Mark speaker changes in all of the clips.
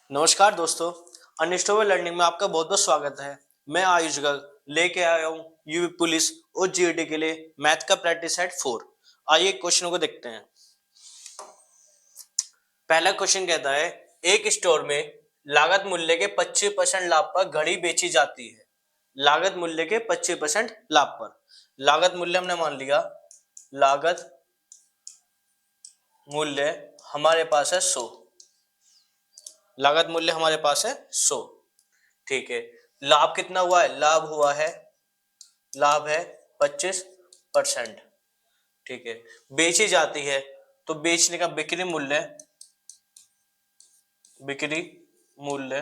Speaker 1: नमस्कार दोस्तों, unstable learning में आपका बहुत बहुत स्वागत है। मैं आयुष गर्ग लेके आया हूँ यूपी पुलिस और जीएडी के लिए मैथ का प्रैक्टिस सेट 4। आइए क्वेश्चनों को देखते हैं। पहला क्वेश्चन कहता है, एक स्टोर में लागत मूल्य के 25% लाभ पर घड़ी बेची जाती है। लागत मूल्य के 25% लाभ पर, लागत मूल्य हमने मान लिया, लागत मूल्य हमारे पास है 100। लागत मूल्य हमारे पास है 100। ठीक है, लाभ कितना हुआ है? लाभ है 25%। ठीक है, बेची जाती है तो बेचने का बिक्री मूल्य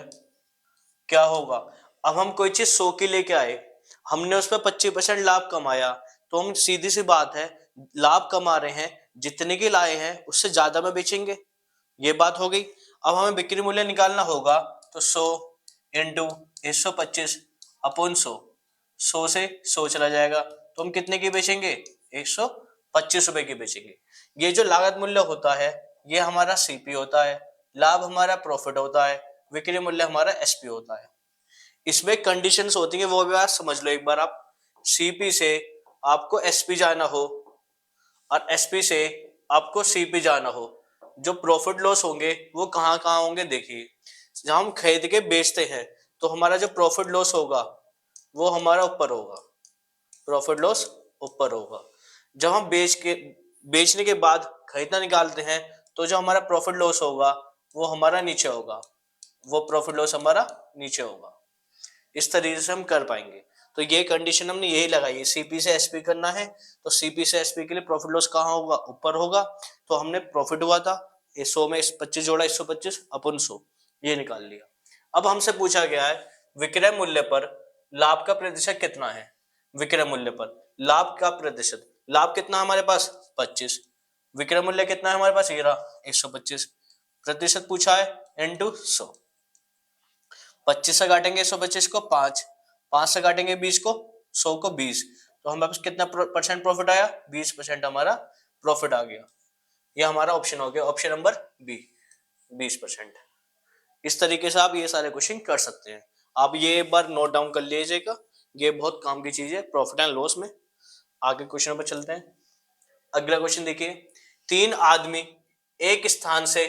Speaker 1: क्या होगा? अब हम कोई चीज 100 की लेके आए, हमने उस पर 25% लाभ कमाया, तो हम सीधी सी बात है, लाभ कमा रहे हैं, जितने की लाए हैं उससे ज्यादा में बेचेंगे। ये बात हो गई। अब हमें बिक्री मूल्य निकालना होगा, तो 100 इंटू 125 अपॉन 100 से 100 चला जाएगा, तो हम कितने की बेचेंगे? 125 रुपए की बेचेंगे। ये जो लागत मूल्य होता है ये हमारा सीपी होता है, लाभ हमारा प्रॉफिट होता है, विक्रय मूल्य हमारा एसपी होता है। इसमें कंडीशंस होती है, वो भी आप समझ लो एक बार। आप सीपी से आपको एसपी जाना हो और एसपी से आपको सीपी जाना हो, जो प्रॉफिट लॉस होंगे वो कहाँ कहाँ होंगे? देखिए, जब हम खरीद के बेचते हैं तो हमारा जो प्रॉफिट लॉस होगा वो हमारा ऊपर होगा, प्रॉफिट लॉस ऊपर होगा। जब हम बेचने के बाद खरीदना निकालते हैं तो जो हमारा प्रॉफिट लॉस होगा वो हमारा नीचे होगा, वो प्रॉफिट लॉस हमारा नीचे होगा। इस तरीके से हम कर पाएंगे। तो ये कंडीशन हमने यही लगाई है, सीपी से एसपी करना है तो सीपी से एसपी के लिए प्रॉफिट लॉस कहाँ होगा? ऊपर होगा। तो हमने प्रॉफिट हुआ था 100 में 25 जोड़ा, 125 अपन 100, ये निकाल लिया। अब हमसे पूछा गया है विक्रय मूल्य पर लाभ का प्रतिशत कितना है? विक्रय मूल्य पर लाभ का प्रतिशत, लाभ कितना हमारे पास? 25। विक्रय मूल्य कितना है हमारे पास? ये रहा 125। प्रतिशत पूछा है इंटू 100। 25 से काटेंगे 125 को 5, 5 से काटेंगे 20 को, 100 को 20, तो हमारे पास कितना परसेंट प्रॉफिट आया? 20% हमारा प्रॉफिट आ गया। ये हमारा ऑप्शन हो गया, ऑप्शन नंबर बी, 20%। इस तरीके से आप ये सारे क्वेश्चन कर सकते हैं। आप ये एक बार नोट डाउन कर लीजिएगा, ये बहुत काम की चीज है प्रॉफिट एंड लॉस में। आगे क्वेश्चन पर चलते हैं। अगला क्वेश्चन देखिए, 3 आदमी एक स्थान से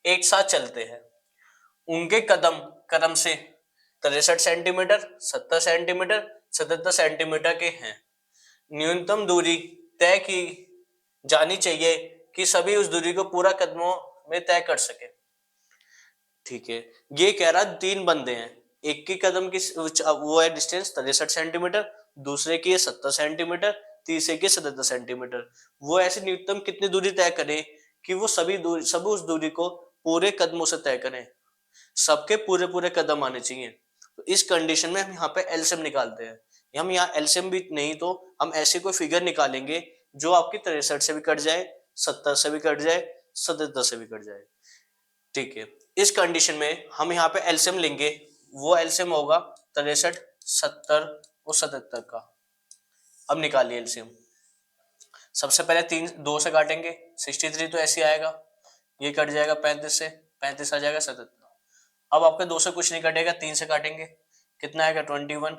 Speaker 1: एक साथ चलते हैं, उनके कदम कदम से 63 सेंटीमीटर, 70 सेंटीमीटर, 77 सेंटीमीटर के हैं। न्यूनतम दूरी तय की जानी चाहिए कि सभी उस दूरी को पूरा कदमों में तय कर सके। ठीक है, ये कह रहा 3 बंदे हैं, एक की कदम की वो है डिस्टेंस 63 सेंटीमीटर, दूसरे की है 70 सेंटीमीटर, तीसरे की 77 सेंटीमीटर। वो ऐसे न्यूनतम कितनी दूरी तय करे कि वो सभी उस दूरी को पूरे कदमों से तय करें, सबके पूरे पूरे कदम आने चाहिए। तो इस कंडीशन में हम यहाँ पे एलसीएम निकालते हैं। हम यहाँ एलसीएम भी नहीं तो हम ऐसे कोई फिगर निकालेंगे जो आपकी 63 से भी कट जाए, 70 से भी कट जाए, 77 से भी कट जाए। ठीक है, इस कंडीशन में हम यहाँ पे एलसीएम लेंगे, वो एलसीएम होगा 63, 70 और 77 का। अब निकालिए एलसीएम। सबसे पहले 2 से काटेंगे, 63 तो ऐसे आएगा, ये कट जाएगा 35 से, 35 आ जाएगा 77। अब आपके 2 से कुछ नहीं कटेगा, 3 से काटेंगे, कितना आएगा 21,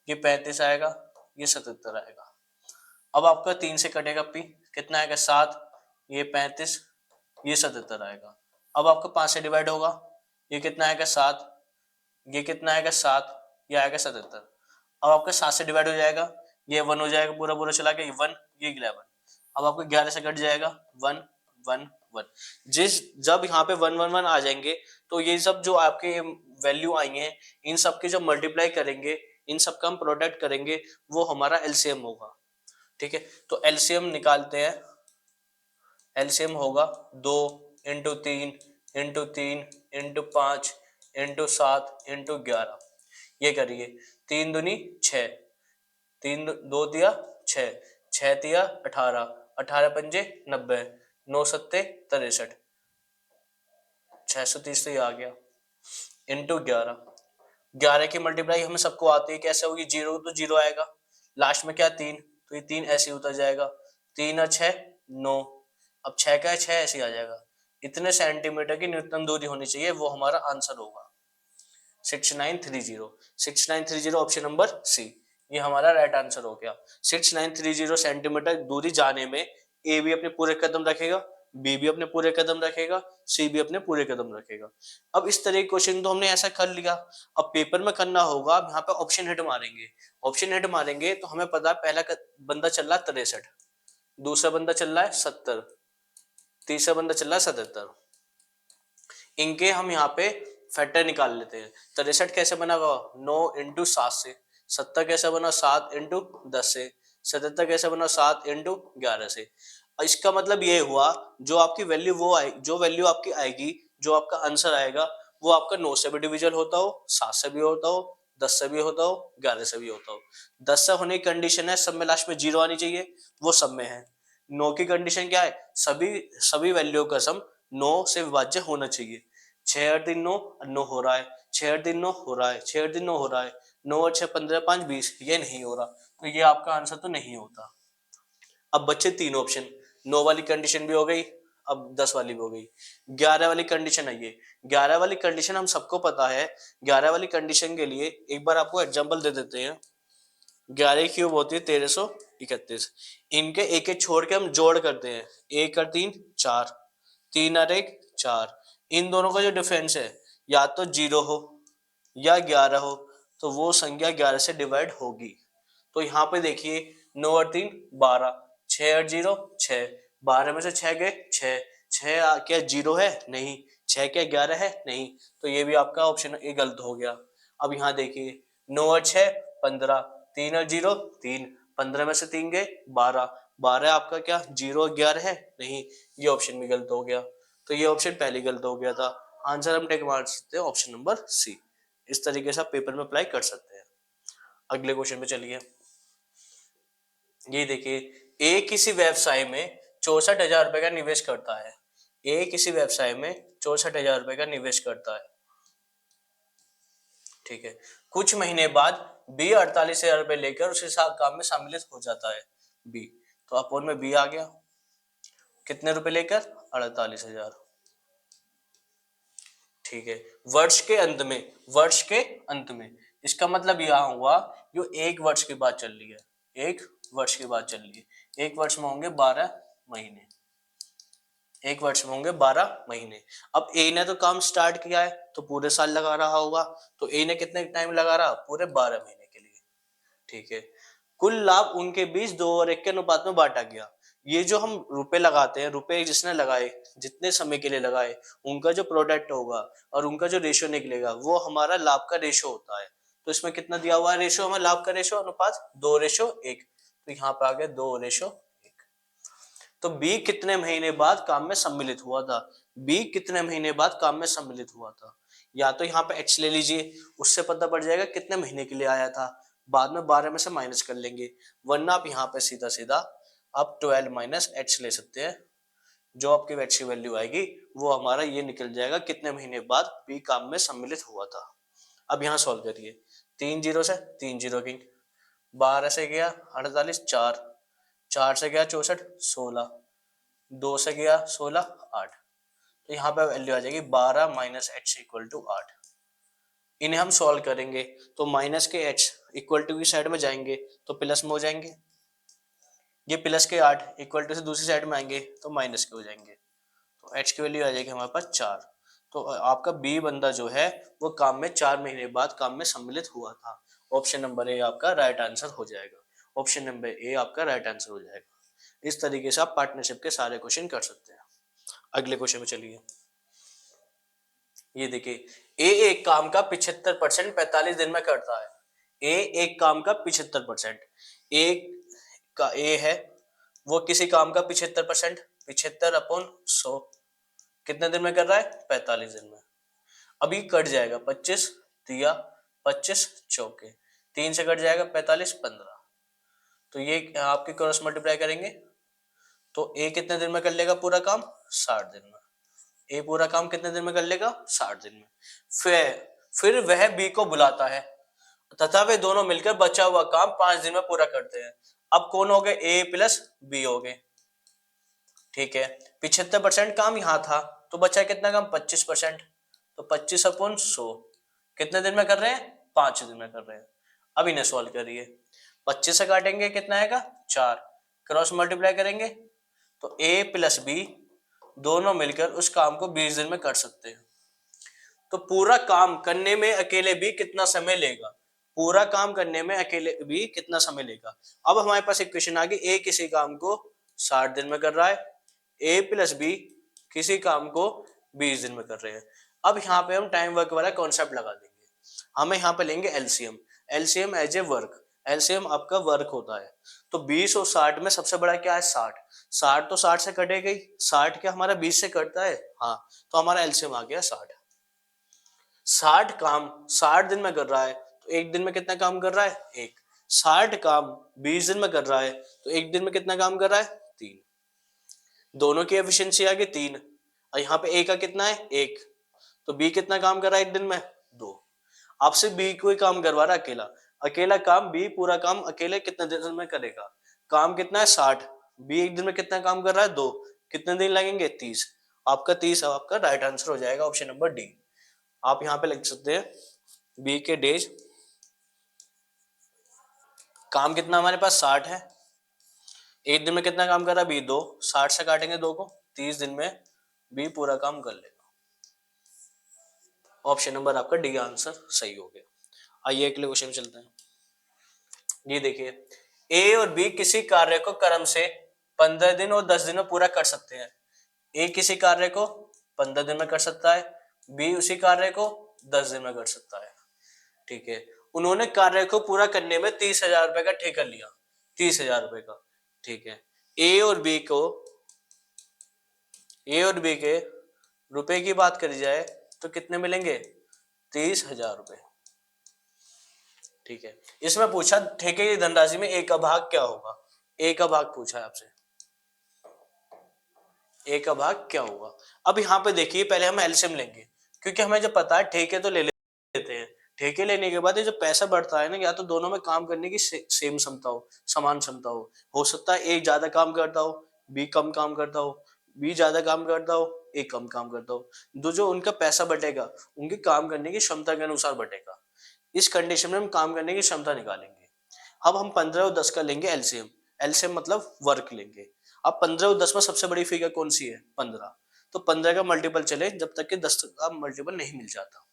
Speaker 1: ये 35 आएगा, ये 77 आएगा। अब आपका 3 से कटेगा पी, कितना आएगा 7, ये 35, ये 77 आएगा। अब आपका 5 से डिवाइड होगा, ये कितना आएगा 7, ये कितना आएगा 7, ये आएगा 77। अब आपका 7 से डिवाइड हो जाएगा, ये 1 हो जाएगा, पूरा पूरा चला गया, ये 1, ये 11। अब आपको 11 से कट जाएगा 1 1 1। जब यहाँ पे 1 1 1 आ जाएंगे तो ये सब जो आपके वैल्यू आई हैं, इन सब के जब मल्टीप्लाई करेंगे, इन सब का हम प्रोडक्ट करेंगे, वो हमारा एलसीएम होगा। ठीक है, तो एलसीएम निकालते हैं। एलसीएम होगा 2 into 3 into 3 into 5 into 7 into 11। ये करिए, 3 दूनी 6, 3 2 दिया 6, 6 दिया 18, 18 पंजे 90, 9 सत्ते 63, 630 तो ये आ गया, इंटू 11। 11 की मल्टीप्लाई हमें सबको आती है, कैसे होगी? 0 तो 0 आएगा, लास्ट में क्या 3, तो ये 3 ऐसे उतर जाएगा, 3 और 6 9। अब 6 का 6 ऐसे आ जाएगा, इतने सेंटीमीटर की न्यूनतम दूरी होनी चाहिए, वो हमारा आंसर होगा 6930 ऑप्शन नंबर सी, ये हमारा राइट आंसर हो गया। 6930 सेंटीमीटर दूरी जाने में ए भी अपने पूरे कदम रखेगा, बी भी अपने पूरे कदम रखेगा, सी भी अपने पूरे कदम रखेगा। अब इस तरह के क्वेश्चन तो हमने ऐसा कर लिया, अब पेपर में करना होगा। अब यहाँ पे ऑप्शन हिट मारेंगे, ऑप्शन हिट मारेंगे तो हमें पता है पहला बंदा चल रहा है 63, दूसरा बंदा चल रहा है 70, तीसरा बंदा चल रहा है 77। इनके हम यहाँ पे फैक्टर निकाल लेते हैं। 63 कैसे बना हुआ, 9 इंटू 7 से। 70 कैसे बना, 7 इंटू 10 से। 77 कैसे बना, 7 इंटू 11 से। इसका मतलब ये हुआ जो आपकी वैल्यू वो आए, जो वैल्यू आपकी आएगी, जो आपका आंसर आएगा वो आपका 9 से भी डिविजल होता हो, 7 से भी होता हो, 10 से भी होता हो, 11 से भी होता हो। 10 से होने की कंडीशन है सब में लास्ट में 0 आनी चाहिए, वो सब में है। 9 की कंडीशन क्या है, सभी वैल्यू का सम 9 से विभाज्य होना चाहिए। 6 8 3 9, 9 हो रहा है, 6 8 3 9 हो रहा है, 6 8 3 9 हो रहा है, 9 और 6 15 5 20, ये नहीं हो रहा, तो ये आपका आंसर तो नहीं होता। अब बच्चे 3 ऑप्शन, 9 वाली कंडीशन भी हो गई, अब 10 वाली भी हो गई। 11 वाली कंडीशन है ये, 11 वाली कंडीशन हम सबको पता है। 11 वाली कंडीशन के लिए एक बार आपको एग्जांपल दे देते हैं। 11 क्यूब होती है 1331, इनके एक एक छोड़ के हम जोड़ करते हैं, 1 और 3 4, 3 और 1 4। इन दोनों का जो डिफरेंस है या तो 0 हो या 11 हो, तो वो संख्या 11 से डिवाइड होगी। तो यहाँ पे देखिए 9 और 3 12, 6 और 0 6, 12 में से 6 गए 6, 6 क्या 0 है, नहीं, 6 क्या 11 है, नहीं, तो ये भी आपका ऑप्शन ए गलत हो गया। अब यहाँ देखिए 9 और 6 15, 3 और 0 3, 15 में से 3 गए 12, 12 आपका क्या 0 और 11 है, नहीं, ये ऑप्शन भी गलत हो गया। तो ये ऑप्शन पहले गलत हो गया था, आंसर हम टिक मार सकते हैं ऑप्शन नंबर सी। इस तरीके से आप पेपर में अप्लाई कर सकते हैं। अगले क्वेश्चन पे चलिए। ये देखिए, ए किसी व्यवसाय में 64,000 रुपए का निवेश करता है। ए किसी व्यवसाय में 64,000 रुपए का निवेश करता है, ठीक है। कुछ महीने बाद बी 48,000 रुपए लेकर उसी काम में सम्मिलित हो जाता है, बी। तो अपोन में बी आ गया, कितने रुपए लेकर 48,000, ठीक है। वर्ष के अंत में, इसका मतलब यह हुआ जो 1 वर्ष के बाद चल रही है, 1 वर्ष के बाद चल रही है। 1 वर्ष में होंगे 12 महीने, 1 वर्ष में होंगे 12 महीने। अब ए ने तो काम स्टार्ट किया है तो पूरे साल लगा रहा होगा, तो ए ने कितने टाइम लगा रहा, पूरे 12 महीने के लिए, ठीक है। कुल लाभ उनके बीच 2 और 1 के अनुपात में बांटा गया। ये जो हम रुपए लगाते हैं, रुपए जिसने लगाए, जितने समय के लिए लगाए, उनका जो प्रोडक्ट होगा और उनका जो रेशियो निकलेगा वो हमारा लाभ का रेशियो होता है। तो इसमें कितना दिया हुआ है रेशियो, हमें लाभ का रेशियो अनुपात 2:1, तो यहाँ पे आ गया 2:1। तो बी कितने महीने बाद काम में सम्मिलित हुआ था, बी कितने महीने बाद काम में सम्मिलित हुआ था। या तो यहाँ पे एच ले लीजिए, उससे पता पड़ जाएगा कितने महीने के लिए आया था, बाद में 12 में से माइनस कर लेंगे, वरना आप यहाँ पे सीधा सीधा आप 12 माइनस एच ले सकते हैं। जो आपकी एच की वैल्यू आएगी वो हमारा ये निकल जाएगा कितने महीने बाद बी काम में सम्मिलित हुआ था। अब यहाँ सॉल्व करिए, 3 जीरो से 3 जीरो की, 12 से गया 48, 4, 4 से गया 64, 16, 2 से गया 16, 8, तो यहाँ पे वैल्यू आ जाएगी 12 माइनस एच इक्वल टू 8। इन्हें हम सॉल्व करेंगे तो माइनस के एच इक्वल टू की साइड में जाएंगे तो प्लस में हो जाएंगे, ये प्लस के 8 इक्वल टू से दूसरी साइड में आएंगे तो माइनस के हो जाएंगे, तो एच की वैल्यू आ जाएगी हमारे पास 4। तो आपका बी बंदा जो है वो काम में 4 महीने बाद काम में सम्मिलित हुआ था। ऑप्शन नंबर ए आपका राइट आंसर हो जाएगा, ऑप्शन नंबर ए आपका राइट आंसर हो जाएगा। इस तरीके से आप पार्टनरशिप के सारे क्वेश्चन कर सकते हैं। अगले क्वेश्चन में चलिए। ये देखिए, ए एक काम का 75% 45 दिन में करता है। ए एक काम का 75%, एक का ए है वो किसी काम का 75%, 75/100 कितने दिन में कर रहा है, 45 दिन में। अभी कट जाएगा 25 दिया, 25 चौके, 3 से कट जाएगा 45 15, तो ये आपके क्रॉस मल्टीप्लाई करेंगे तो ए कितने दिन में कर लेगा पूरा काम, 60 दिन में। ए पूरा काम कितने दिन में कर लेगा, 60 दिन में। फिर वह बी को बुलाता है तथा वे दोनों मिलकर बचा हुआ काम 5 दिन में पूरा करते हैं। अब कौन हो गए, ए प्लस बी हो गए, ठीक है। 75% काम यहाँ था तो बचा कितना कम 25%। तो 25/100 कितने दिन में कर रहे हैं? 5 दिन में कर रहे हैं। अब इन्हें सॉल्व करिए। 25 से काटेंगे कितना आएगा? 4। क्रॉस मल्टीप्लाई करेंगे तो a प्लस बी दोनों मिलकर उस काम को 20 दिन में कर सकते हैं। तो पूरा काम करने में अकेले भी कितना समय लेगा? पूरा काम करने में अकेले भी कितना समय लेगा? अब हमारे पास एक क्वेश्चन आ गया, ए किसी काम को 60 दिन में कर रहा है, ए प्लस बी किसी काम को 20 दिन में कर रहे हैं। अब यहाँ पे हम टाइम वर्क वाला कॉन्सेप्ट लगा देंगे। हमें यहाँ पे लेंगे LCM. LCM as a work, LCM आपका वर्क होता है। तो 20 और 60 में सबसे बड़ा क्या है? 60। 60 तो 60 से कटेगा ही, 60 क्या हमारा 20 से कटता है? हाँ, तो हमारा एलसीएम आ गया 60। 60 काम 60 दिन में कर रहा है, तो एक दिन में कितना काम कर रहा है? एक। 60 काम 20 दिन में कर रहा है, तो एक दिन में कितना काम कर रहा है? 3। दोनों की एफिशिएंसी आ गई 3। और यहाँ पे ए का कितना है? 1। तो बी कितना काम कर रहा है एक दिन में? 2। आपसे बी कोई काम करवा रहा है अकेला, अकेला काम बी पूरा काम अकेले कितने दिन में करेगा? काम कितना है? 60। बी एक दिन में कितना काम कर रहा है? 2। कितने दिन लगेंगे? 30। आपका 30 आपका राइट आंसर हो जाएगा, ऑप्शन नंबर डी। आप यहाँ पे लिख सकते हैं बी के डेज। काम कितना हमारे पास? 60 है। एक दिन में कितना काम कर रहा है बी? 2। 60 से काटेंगे 2 को, 30 दिन में बी पूरा काम कर लेगा। ऑप्शन नंबर आपका डी आंसर सही हो गया। आइए अगले क्वेश्चन चलते हैं। ये देखिए, ए और बी किसी कार्य को क्रम से 15 दिन और 10 दिन में पूरा कर सकते हैं। ए किसी कार्य को 15 दिन में कर सकता है, बी उसी कार्य को 10 दिन में कर सकता है। ठीक है, उन्होंने कार्य को पूरा करने में 30,000 रुपए का ठेका लिया। 30,000 रुपए का। ठीक है, ए और बी को, ए और बी के रुपए की बात करी जाए तो कितने मिलेंगे? 30,000 रुपए। ठीक है, इसमें पूछा ठेके की धनराशि में ए का भाग क्या होगा? ए का भाग पूछा है आपसे, ए का भाग क्या होगा? अब यहाँ पे देखिए, पहले हम एलसीएम लेंगे, क्योंकि हमें जो पता है ठेके तो ले लेते हैं। ठेके लेने के बाद ये जो पैसा बढ़ता है ना, या तो दोनों में काम करने की सेम क्षमता हो, समान क्षमता हो सकता है ए ज्यादा काम करता हो, बी कम काम करता हो, बी ज्यादा काम करता हो, ए कम काम करता हो। दो जो उनका पैसा बटेगा उनकी काम करने की क्षमता के अनुसार बटेगा। इस कंडीशन में हम काम करने की क्षमता निकालेंगे। अब हम 15 और 10 का लेंगे एलसीएम। एलसीएम मतलब वर्क लेंगे। अब 15 और 10 में सबसे बड़ी फिगर कौन सी है? 15। तो 15 का मल्टीपल चले जब तक कि 10 का मल्टीपल नहीं मिल जाता।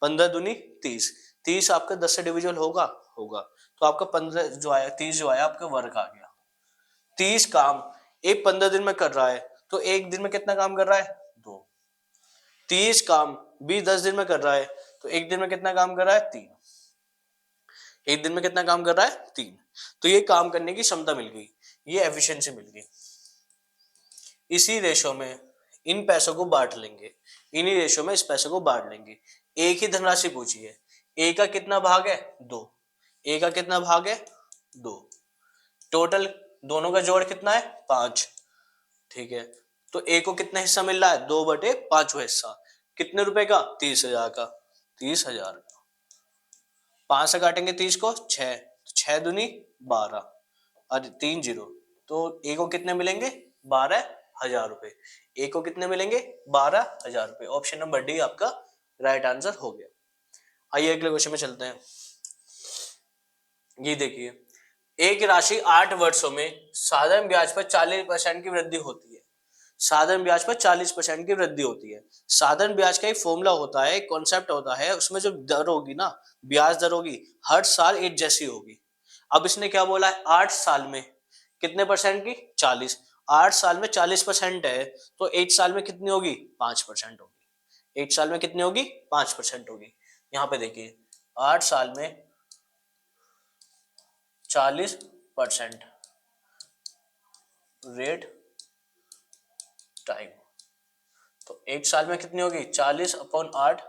Speaker 1: 15 दूनी 30। 30 आपका 10 से डिविजिबल होगा? होगा। तो आपका 15 जो आया, 30 जो आया आपका वर्क आ गया। 30 काम एक 15 दिन में कर रहा है, तो एक दिन में कितना काम कर रहा है? 2। 30 काम बी 10 दिन में कर रहा है, तो एक दिन में कितना काम कर रहा है? 3। एक दिन में कितना काम कर रहा है? 3। तो ये काम करने की क्षमता मिल गई, ये एफिशिएंसी मिल गई। इसी रेशो में इन पैसों को बांट लेंगे, इन्हीं रेशो में इस पैसे को बांट लेंगे। एक ही धनराशि पूछी है, ए का कितना भाग है? 2। ए का कितना भाग है? 2। टोटल दोनों का जोड़ कितना है? 5। ठीक है, तो ए को कितना हिस्सा मिल रहा है? 2/5 हिस्सा। कितने रुपए का? 30,000 का। 30,000 का। 5 से काटेंगे 30 को, 6। 6 दूनी 12 और 3 जीरो, तो ए को कितने मिलेंगे? 12,000 रुपए। ए को कितने मिलेंगे? 12,000 रुपए। ऑप्शन नंबर डी आपका राइट आंसर हो गया। आइए अगले क्वेश्चन में चलते हैं। ये देखिए, एक राशि 8 वर्षों में साधारण ब्याज पर 40% की वृद्धि होती है। साधारण ब्याज पर 40% की वृद्धि होती है। साधारण ब्याज का एक फॉर्मूला होता है, एक कॉन्सेप्ट होता है, उसमें जो दर होगी ना, ब्याज दर होगी, हर साल एक जैसी होगी। अब इसने क्या बोला है? 8 साल में कितने परसेंट की? 40। 8 साल में 40% है, तो 1 साल में कितनी होगी? 5% होगी। 1 साल में कितनी होगी? 5% होगी। यहाँ पे देखिए, 8 साल में 40% रेट टाइम, तो 1 साल में कितनी होगी? 40/8,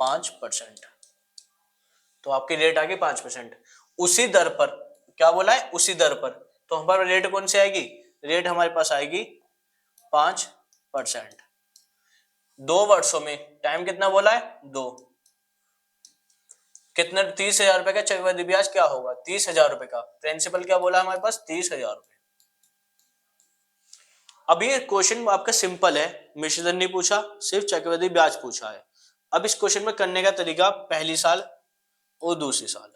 Speaker 1: 5%। तो आपकी रेट आ गई 5%। उसी दर पर, क्या बोला है? उसी दर पर, तो हमारा रेट कौन सी आएगी? रेट हमारे पास आएगी 5%। 2 वर्षों में टाइम कितना बोला है? 2। कितने? 30,000 रुपए का चक्रवृद्धि ब्याज क्या होगा? 30,000 रुपए का। प्रिंसिपल क्या बोला हमारे पास? 30,000 रुपए। अब ये क्वेश्चन आपका सिंपल है, मिश्रधन नहीं पूछा, सिर्फ चक्रवृद्धि ब्याज पूछा है। अब इस क्वेश्चन में करने का तरीका पहली साल और दूसरी साल,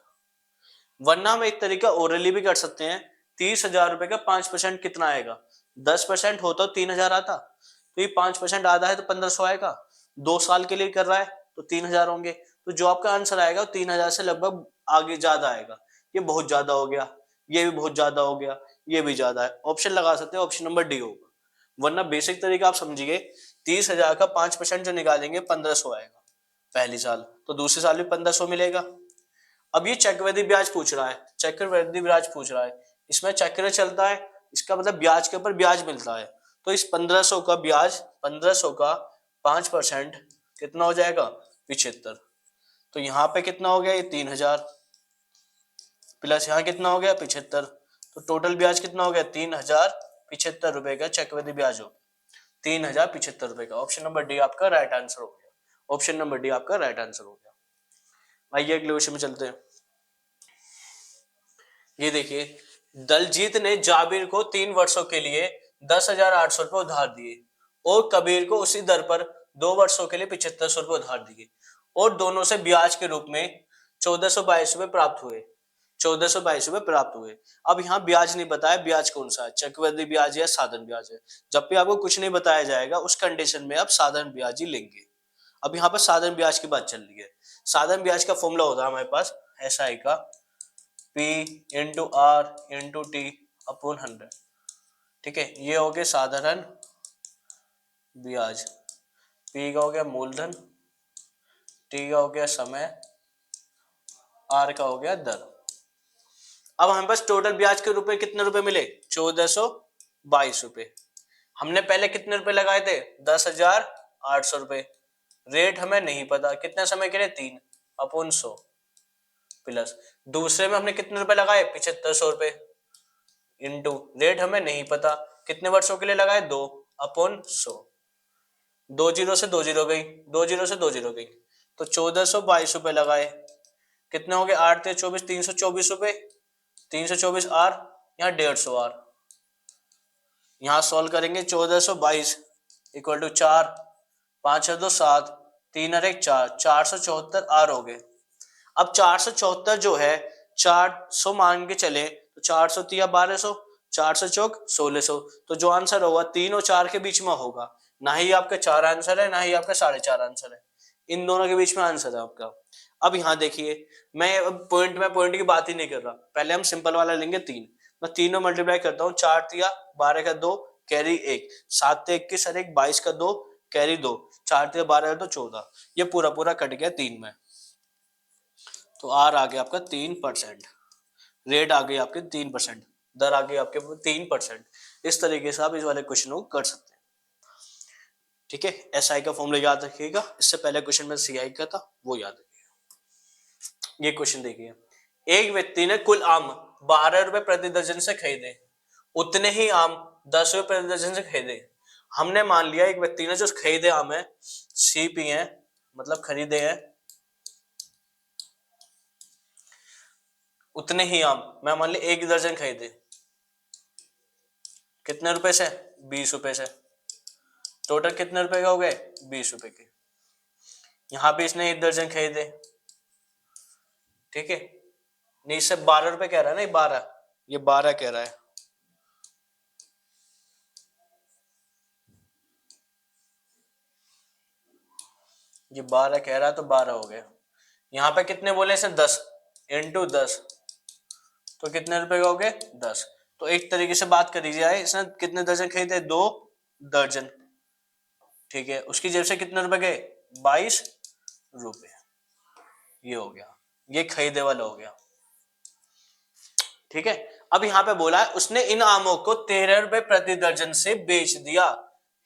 Speaker 1: वरना हम एक तरीका ओरली भी कर सकते हैं। 30,000 रुपए का 5% कितना आएगा? 10% होता तो 3,000 आता, तो ये 5% आधा है तो 1,500 आएगा। 2 साल के लिए कर रहा है तो 3,000 होंगे, तो जो आपका आंसर आएगा वो 3,000 से लगभग आगे ज्यादा आएगा। ये बहुत ज्यादा हो गया, ये भी बहुत ज्यादा हो गया, ये भी ज्यादा है। ऑप्शन लगा सकते हैं, ऑप्शन नंबर डी होगा। वरना बेसिक तरीका आप समझिए, 30,000 का 5% जो निकालेंगे 1,500 आएगा पहली साल, तो दूसरी साल भी 1,500 मिलेगा। अब ये चक्रवृद्धि ब्याज पूछ रहा है, चक्रवृद्धि ब्याज पूछ रहा है, इसमें चक्र चलता है, इसका मतलब ब्याज के ऊपर ब्याज मिलता है। तो इस 1,500 का ब्याज, 1,500 का 5% कितना हो जाएगा? 75। तो यहाँ पे कितना हो गया? ये 3,000 प्लस यहाँ कितना हो गया? 75। तो टोटल ब्याज कितना हो गया? 3,075 रुपए का चक्रवृद्धि ब्याज हो, 3,075 रुपए का। ऑप्शन नंबर डी आपका राइट आंसर हो गया। ऑप्शन नंबर डी आपका राइट आंसर हो गया। आइए अगले क्वेश्चन में चलते हैं। ये देखिए, दलजीत ने जाबिर को 3 वर्षों के लिए 10,800 रुपए उधार दिए और कबीर को उसी दर पर 2 वर्षों के लिए 7,500 रुपए उधार दिए, और दोनों से ब्याज के रूप में 1,422 रुपए प्राप्त हुए। 1,422 रुपए प्राप्त हुए। अब यहाँ ब्याज नहीं बताया, ब्याज कौन सा है, चक्रवृद्धि ब्याज या साधारण ब्याज है। जब भी आपको कुछ नहीं बताया जाएगा उस कंडीशन में आप साधारण ब्याज ही लेंगे। अब यहाँ पर साधारण ब्याज की बात चल रही है। साधारण ब्याज का फॉर्मूला होता है हमारे पास SI का P into R into T upon 100। ठीक है, ये हो गया साधारण ब्याज। P का हो गया मूलधन, T का हो गया समय, R का हो गया दर। अब हमारे पास टोटल ब्याज के रुपए कितने रुपए मिले? 1,422 रुपए। हमने पहले कितने रुपए लगाए थे? 10,800 रुपए। रेट हमें नहीं पता, कितने समय के लिए? 3 अपॉन 100 प्लस दूसरे में हमने कितने रुपए लगाए? 7,500 रुपए इंटू रेट हमें नहीं पता, कितने वर्षों के लिए लगाए? 2 अपॉन 100। 2 जीरो से 2 जीरो गई, 2 जीरो से 2 जीरो गई, तो 1,422 रुपए लगाए। कितने हो गए? 8 × 24 324 रुपए, 324 R, यहाँ 150 R। यहाँ सॉल्व करेंगे, 1,422 इक्वल टू 4, 5 और 2 7, 3 और 1 4, 474 R हो गए। अब 474 जो है 400 मान के चले तो 400 तिया 1200, 400 चौक 1600, तो जो आंसर होगा 3 और 4 के बीच में होगा। ना ही आपका 4 आंसर है, ना ही आपका 4.5 आंसर है, इन दोनों के बीच में आंसर है आपका। अब यहाँ देखिए, मैं पॉइंट की बात ही नहीं कर रहा, पहले हम सिंपल वाला लेंगे 3। मैं 3 में मल्टीप्लाई करता हूँ, 4 तिया 12 का 2 कैरी 1, 7 21 और 1 22 का 2 कैरी 2, 4 तिया 12 का 2 14, ये पूरा पूरा कट गया 3 में, तो R आ गया आपका 3%, रेट आ गई आपके 3%, दर आ गई आपके 3%। इस तरीके से आप इस वाले क्वेश्चन को कर सकते हैं। ठीक है, SI का फॉर्मूला याद रखिएगा, इससे पहले क्वेश्चन में CI का था वो याद रखिएगा। ये क्वेश्चन देखिए, एक व्यक्ति ने कुल आम 12 रुपए प्रति दर्जन से खरीदे, उतने ही आम 10 रुपए प्रति दर्जन से खरीदे। हमने मान लिया एक व्यक्ति ने जो खरीदे आम है CP है, मतलब खरीदे हैं, उतने ही आम मैं मान लिया 1 दर्जन खरीदे, कितने रुपए से? 20 रुपए से। टोटल कितने रुपए के हो गए? 20 रुपए के। यहाँ पे इसने 1 दर्जन खरीदे, ठीक है, नहीं इससे 12 रुपए कह रहा है ना, ये 12, ये 12 कह रहा है। ये 12 कह रहा है तो 12 हो गया। यहाँ पे कितने बोले इसने? 10 इंटू 10, तो कितने रुपए का हो गए? 10। तो एक तरीके से बात करी जाए, इसने कितने दर्जन खरीदे? 2 दर्जन, ठीक है, उसकी जेब से कितने रुपए गए? 22 रुपए। ये हो गया, ये खरीदे वाला हो गया। ठीक है, अब यहाँ पे बोला है उसने इन आमों को 13 रुपए प्रति दर्जन से बेच दिया,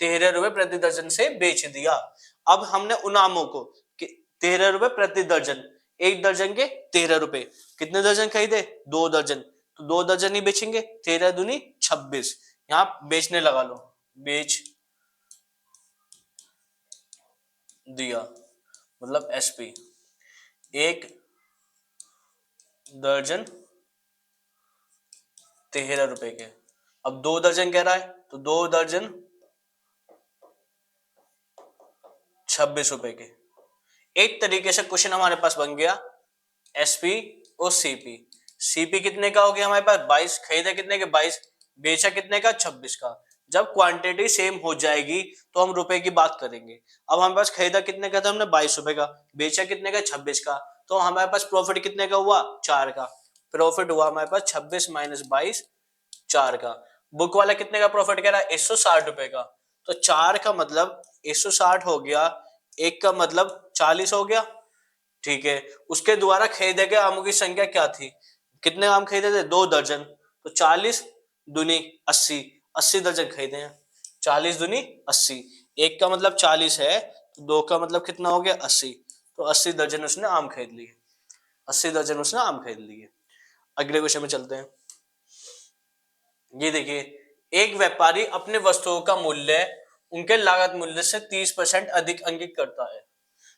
Speaker 1: 13 रुपए प्रति दर्जन से बेच दिया। अब हमने उन आमों को 13 रुपए प्रति दर्जन, 1 दर्जन के 13 रुपए, कितने दर्जन खरीदे? 2 दर्जन, तो 2 दर्जन ही बेचेंगे, 13 दूनी 26, यहाँ बेचने लगा लो, बेच दिया, मतलब SP, 1 दर्जन 13 रुपए के। अब 2 दर्जन कह रहा है तो 2 दर्जन 26 रुपए के। एक तरीके से क्वेश्चन हमारे पास बन गया एसपी और सीपी। सीपी कितने का हो गया हमारे पास 22, खरीदा कितने के 22, बेचा कितने का 26 का। जब क्वांटिटी सेम हो जाएगी तो हम रुपए की बात करेंगे। अब हमारे पास खरीदा कितने का था हमने 22 रुपए का, बेचा कितने का 26 का, तो हमारे पास प्रॉफिट कितने का हुआ 4 का। प्रॉफिट हुआ हमारे पास 26 माइनस 22 4 का। बुक वाला कितने का प्रॉफिट कह रहा है 160 रुपए का, तो 4 का मतलब 160 हो गया, एक का मतलब 40 हो गया। ठीक है, उसके द्वारा खरीदे गए आमों की संख्या क्या थी, कितने आम खरीदे थे 2 दर्जन, तो 40 दूनी 80, 80 दर्जन खरीदे हैं। 40 दूनी 80, एक का मतलब 40 है तो दो का मतलब कितना हो गया 80, तो 80 दर्जन उसने आम खरीद लिए। 80 दर्जन उसने आम खरीद लिए। अगले क्वेश्चन में चलते हैं। ये देखिए, एक व्यापारी अपने वस्तुओं का मूल्य उनके लागत मूल्य से 30% अधिक अंकित करता है।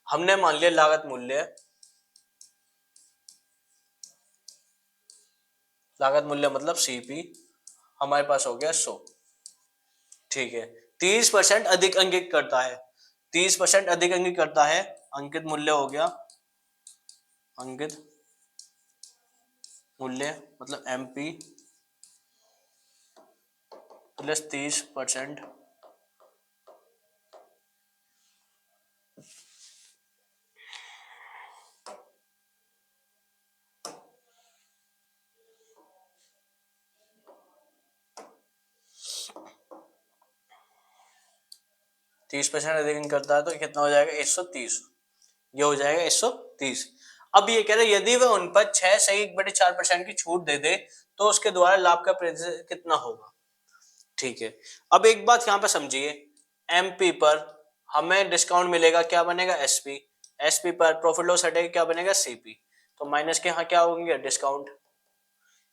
Speaker 1: हमने मान लिया लागत मूल्य मतलब सीपी हमारे पास हो गया 100। ठीक है, 30% अधिक अंकित करता है, 30% अधिक अंकित करता है, अंकित मूल्य हो गया, अंकित मूल्य मतलब एमपी प्लस 30%। 30% अधिक करता है तो कितना हो जाएगा 130, ये हो जाएगा 130। अब ये कह रहे यदि वह उन पर 6 सही 1/4% की छूट दे दे तो उसके द्वारा लाभ का प्रतिशत कितना होगा। ठीक है, अब एक बात यहाँ पे समझिए, एमपी पर हमें डिस्काउंट मिलेगा, क्या बनेगा एसपी, एसपी पर प्रॉफिट लॉस हटेगा, क्या बनेगा सीपी, तो माइनस के यहाँ क्या होंगे डिस्काउंट,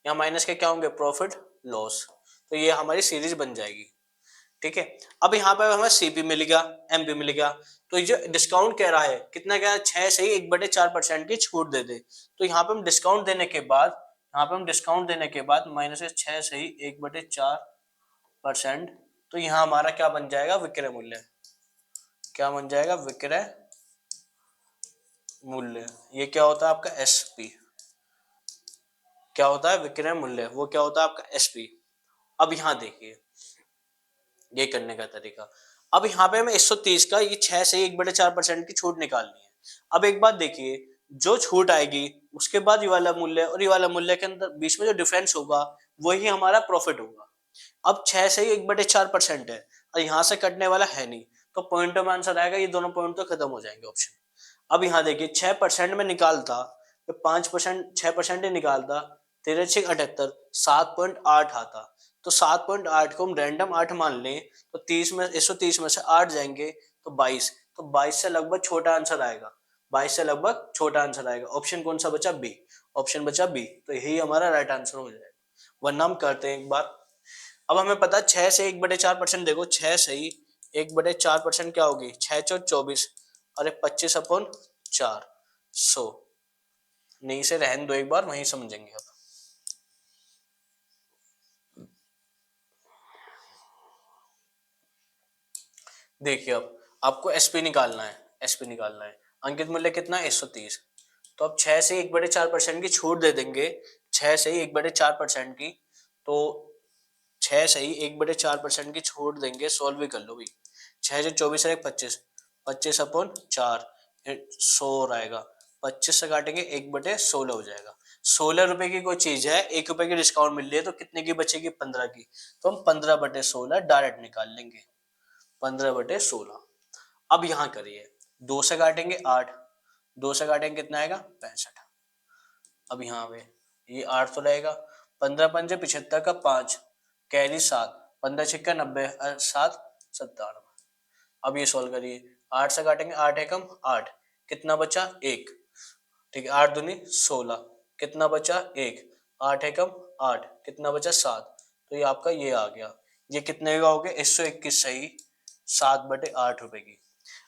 Speaker 1: यहाँ माइनस के क्या होंगे प्रॉफिट लॉस, तो ये हमारी सीरीज बन जाएगी। ठीक है, अब यहाँ पे हमें सीपी मिल गया, एमपी मिल गया, तो ये जो डिस्काउंट कह रहा है कितना, क्या 6 से ही 1/4% की छूट दे दे, तो यहाँ पे हम डिस्काउंट देने के बाद, माइनस 6 से ही 1/4%, तो यहाँ हमारा क्या बन जाएगा विक्रय मूल्य, क्या बन जाएगा विक्रय मूल्य। ये क्या होता है आपका एसपी, क्या होता है विक्रय मूल्य, वो क्या होता है आपका एसपी। अब यहाँ देखिए ये करने का तरीका, अब यहाँ पे हमें 130 का ये 6 से 1/4% की छूट निकालनी है। अब एक बात देखिए, जो छूट आएगी उसके बाद ये वाला मूल्य और ये वाला मूल्य के अंदर बीच में जो डिफरेंस होगा वही हमारा प्रॉफिट होगा। अब 6 से ही 1/4% है और यहाँ से कटने वाला है नहीं, तो पॉइंटों में आंसर आएगा, ये दोनों पॉइंट तो खत्म हो जाएंगे ऑप्शन। अब यहाँ देखिए 6% में निकालता, 5% 6% ही निकालता, 13×6 = 78, 7.8 आता, तो 7.8 को हम रैंडम 8 मान लें तो 130 में से 8 जाएंगे तो 22, तो 22 से लगभग छोटा आंसर आएगा, 22 से लगभग छोटा आंसर आएगा। ऑप्शन कौन सा बचा बी, ऑप्शन बचा बी, तो यही हमारा राइट आंसर हो जाएगा। वरना हम करते हैं एक बार। अब हमें पता 6 से 1/4%, देखो 6 से ही 1/4% क्या होगी, 6×4 = 24, अरे 25/4 100, नहीं से रहने दो एक बार वहीं समझेंगे। अब देखिए, अब आपको एसपी निकालना है, अंकित मूल्य कितना है 130, तो अब 6 से 1/4% की छूट दे देंगे, 6 से ही 1/4% की, तो 6 से ही 1/4% की छूट देंगे, सॉल्व भी कर लो भाई, 6×24 है 25, 25/4 100 रहेगा, 25 से काटेंगे 1/16 हो जाएगा। 16 रुपए की कोई चीज है, 1 रुपए की डिस्काउंट मिल रही है तो कितने की बचेगी 15 की, तो हम 15/16 डायरेक्ट निकाल लेंगे, 15/16। अब यहाँ करिए, 2 से काटेंगे 8, 2 से काटेंगे कितना आएगा 65, अब यहाँ पे ये 8 तो रहेगा, 15×5 = 75 का 5, कैरी 7, 15×6 = 90, 7 97। अब ये सॉल्व करिए, 8 से काटेंगे 8 एकम 8, कितना बचा 1, ठीक है 8 दूनी 16, कितना बचा 1, 8 एकम 8, कितना बचा 7, तो ये आपका ये आ गया, ये कितने का हो गया 121 सही 7/8 रुपए की।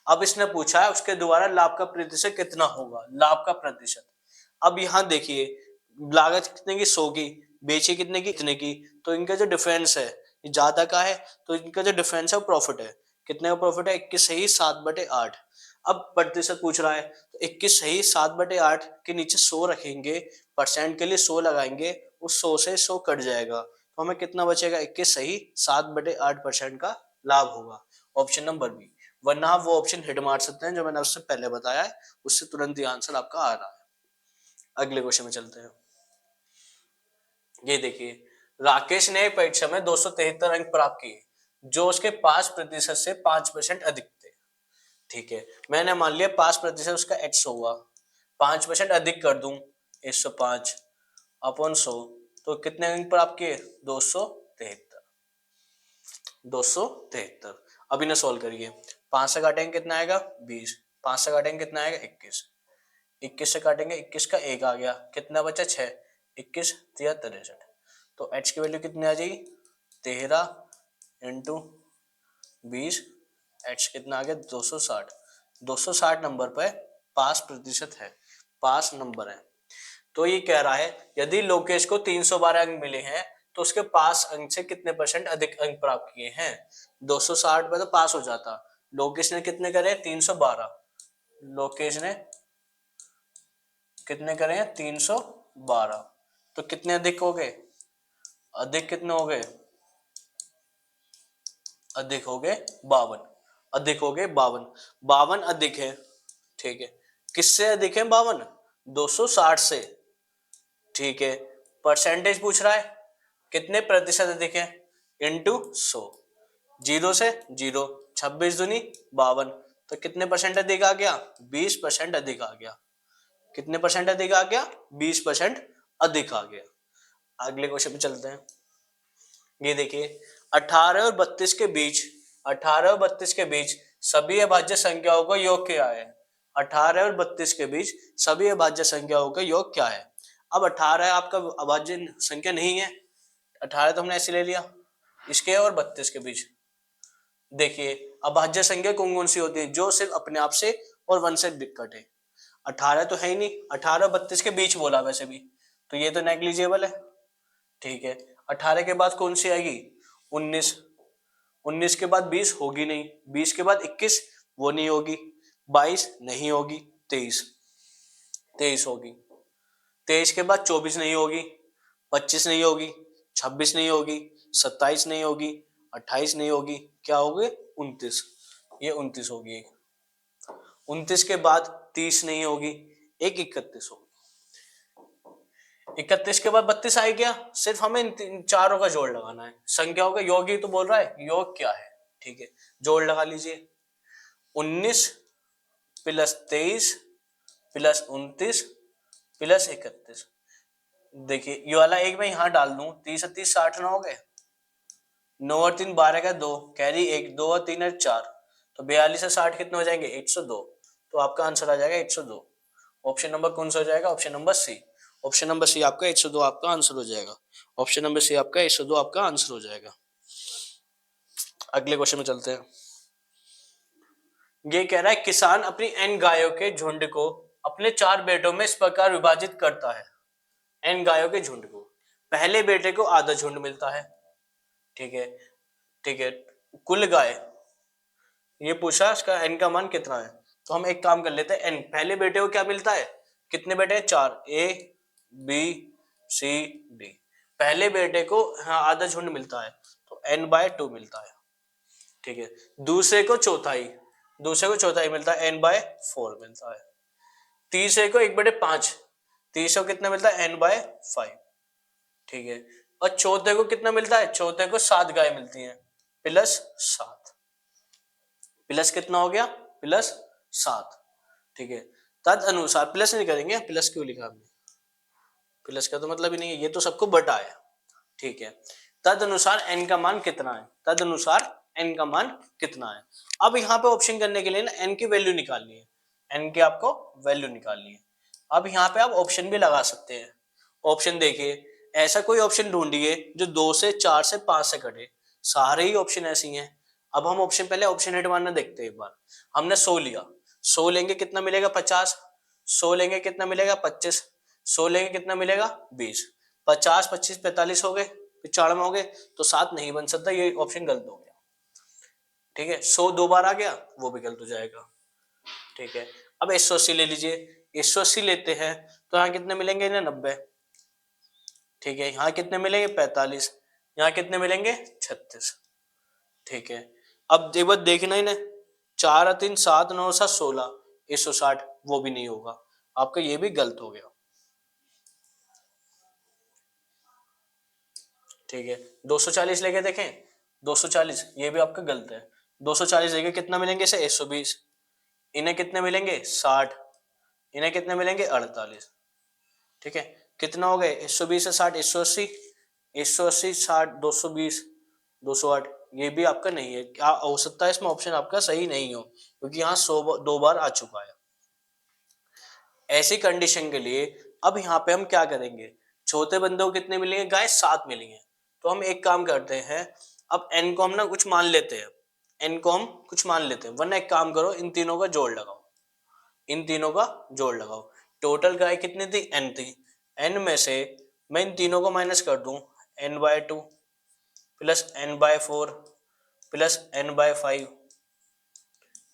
Speaker 1: अब इसने पूछा है उसके द्वारा लाभ का प्रतिशत कितना होगा, लाभ का प्रतिशत। अब यहाँ देखिए, लागत कितने की 100 की, बेची कितने की इतने की, तो इनका जो डिफरेंस है ये ज्यादा का है, तो इनका जो डिफरेंस है वो प्रॉफिट है, कितने का प्रॉफिट है 21 सही 7/8। अब प्रतिशत पूछ रहा है तो 21 सही 7/8 के नीचे 100 रखेंगे, परसेंट के लिए 100 लगाएंगे, उस 100 से 100 कट जाएगा तो हमें कितना बचेगा, 21 सही 7/8% का लाभ होगा, ऑप्शन नंबर बी। वरना आप वो ऑप्शन हिट मार सकते हैं जो मैंने उससे पहले बताया है, उससे तुरंत ही आंसर आपका आ रहा है। अगले क्वेश्चन में चलते हैं। ये देखिए, राकेश ने परीक्षा में 273 अंक प्राप्त किए जो उसके 5% से 5% अधिक थे। ठीक है, मैंने मान लिया 5% उसका x होगा, 5% अधिक कर दूं 105 अपॉन 100 तो कितने अंक प्राप्त किए, 273। 273 अब इन्हें सॉल्व करिए, 5 से काटेंगे कितना आएगा 20, 5 से काटेंगे कितना आएगा 21, 21 से काटेंगे 21 का 1 आ गया, कितना बचा 6, 21 3 63, तो h की वैल्यू कितनी आ जाएगी 13 इंटू 20, h कितना आ गया 260, 260 नंबर पर 5% है, 5 नंबर है। तो ये कह रहा है यदि लोकेश को 312 अंक मिले हैं तो उसके पास अंक से कितने परसेंट अधिक अंक प्राप्त किए हैं। 260 पे तो पास हो जाता, लोकेश ने कितने करे 312, लोकेश ने कितने करे हैं 312, तो कितने अधिक हो गए, अधिक कितने हो गए, अधिक हो गए 52, अधिक हो गए 52, 52 अधिक है। ठीक है, किससे अधिक है 52, 260 से। ठीक है, परसेंटेज पूछ रहा है कितने प्रतिशत अधिक है, इंटू 100, 0 से 0, 26 दूनी 52, तो कितने परसेंट अधिक आ गया, 20% अधिक आ गया, कितने परसेंट अधिक आ गया, 20% अधिक आ गया। अगले क्वेश्चन पे चलते हैं। ये देखिए, 18 और 32 के बीच, 18 और 32 के बीच सभी अभाज्य संख्याओं का योग क्या है। 18 और 32 के बीच सभी अभाज्य संख्याओं का योग क्या है। अब 18 आपका अभाज्य संख्या नहीं है, 18 तो हमने ऐसे ले लिया, इसके और 32 के बीच देखिए अभाज्य संख्या कौन कौन सी होती है, जो सिर्फ अपने आप से और 1 से कटे। 18 तो है ही नहीं, 18 और 32 के बीच बोला वैसे भी, तो ये तो नेग्लिजिबल है। ठीक है, 18 के बाद कौन सी आएगी 19, 19 के बाद 20 होगी नहीं, 20 के बाद 21 वो नहीं होगी, 22 नहीं होगी, 23 23 होगी, 23 के बाद 24 नहीं होगी, 25 नहीं होगी, 26 नहीं होगी, 27 नहीं होगी, 28 नहीं होगी, क्या होगी 29, ये 29 होगी। 29 के बाद 30 नहीं होगी, एक 31 होगी, 31 के बाद 32 आई क्या, सिर्फ हमें इन चारों का जोड़ लगाना है, संख्याओं का योग ही तो बोल रहा है, योग क्या है। ठीक है, जोड़ लगा लीजिए, 19 प्लस 23 प्लस 29 प्लस 31, देखिए ये वाला एक मैं यहां डाल दूं, 30 30 60 ना हो गए, 9 और 3 12 का 2 कैरी 1, 2 और 3 है 4, तो 42 से 60 कितने हो जाएंगे 102, तो आपका आंसर आ जाएगा 102। ऑप्शन नंबर कौन सा हो जाएगा, option number C, option number C आपका 102 आपका आंसर हो जाएगा, ऑप्शन नंबर सी आपका 102 आपका आंसर हो जाएगा। अगले क्वेश्चन में चलते हैं। ये कह रहा है किसान अपनी n गायों के झुंड को अपने 4 बेटों में इस प्रकार विभाजित करता है, n गायों के झुंड को, पहले बेटे को आधा झुंड मिलता है। ठीक है, ठीक है, कुल गाय ये पूछा इसका n का मान कितना है, तो हम एक काम कर लेते हैं, n पहले बेटे को क्या मिलता है, कितने बेटे हैं 4, A B C D, पहले बेटे को हाँ आधा झुंड मिलता है तो n/2 मिलता है। ठीक है, दूसरे को चौथाई, दूसरे को चौथाई मिलता है n/4 मिलता है, तीसरे को 1/5, तीसरे को कितना मिलता है n/5। ठीक है, और चौथे को कितना मिलता है, चौथे को 7 गाय मिलती हैं प्लस 7, प्लस कितना हो गया प्लस 7। ठीक है, तद अनुसार प्लस नहीं करेंगे, प्लस क्यों लिखा हमने, प्लस का तो मतलब ही नहीं है, ये तो सबको बटा है। ठीक है, तद अनुसार n का मान कितना है, तद अनुसार n का मान कितना है। अब यहाँ पे ऑप्शन करने के लिए ना n की वैल्यू निकालनी है, n की आपको वैल्यू निकालनी है। अब यहाँ पे आप ऑप्शन भी लगा सकते हैं, ऑप्शन देखिए, ऐसा कोई ऑप्शन ढूंढिए जो 2 से 4 से 5 से कटे, सारे ही ऑप्शन ऐसी हैं। अब हम ऑप्शन पहले ऑप्शन हिट मारना देखते हैं एक बार, हमने 100 लिया, 100 लेंगे कितना मिलेगा 50, 100 लेंगे कितना मिलेगा 25, 100 लेंगे कितना मिलेगा 20, 50 25 45 हो गए, 95 हो गए, तो 7 नहीं बन सकता, ये ऑप्शन गलत हो गया। ठीक है, 100 2 बार आ गया वो भी गलत हो जाएगा। ठीक है, अब 180 ले लीजिए, 180 लेते हैं तो यहाँ कितने मिलेंगे इन्हें 90, ठीक है, यहाँ कितने मिलेंगे 45, यहाँ कितने मिलेंगे 36, ठीक है। अब एक बार देखना इन्हें, 4 और 3 7 9 7 16, 160 वो भी नहीं होगा, आपका ये भी गलत हो गया, ठीक है। 240 लेके देखें, 240 ये भी आपका गलत है, 240 लेके कितना मिलेंगे इसे 120, इन्हें कितने मिलेंगे 60, इन्हें कितने मिलेंगे 48, ठीक है। कितना हो गए 120 से 60 180, 180 60 220 208, ये भी आपका नहीं है, क्या हो सकता है इसमें ऑप्शन आपका सही नहीं हो क्योंकि यहाँ 100 दो बार आ चुका है। ऐसी कंडीशन के लिए अब यहाँ पे हम क्या करेंगे, छोटे बंदे को कितने मिलेंगे गाय 7 मिलेंगे, तो हम एक काम करते हैं, अब n को हम ना कुछ मान लेते हैं, n को हम कुछ मान लेते हैं, वरना एक काम करो इन तीनों का जोड़ लगाओ, इन तीनों का जोड़ लगाओ, टोटल गाय कितनी थी n थी, n में से मैं इन तीनों को माइनस कर दूं, n/2 plus n/4 plus n/5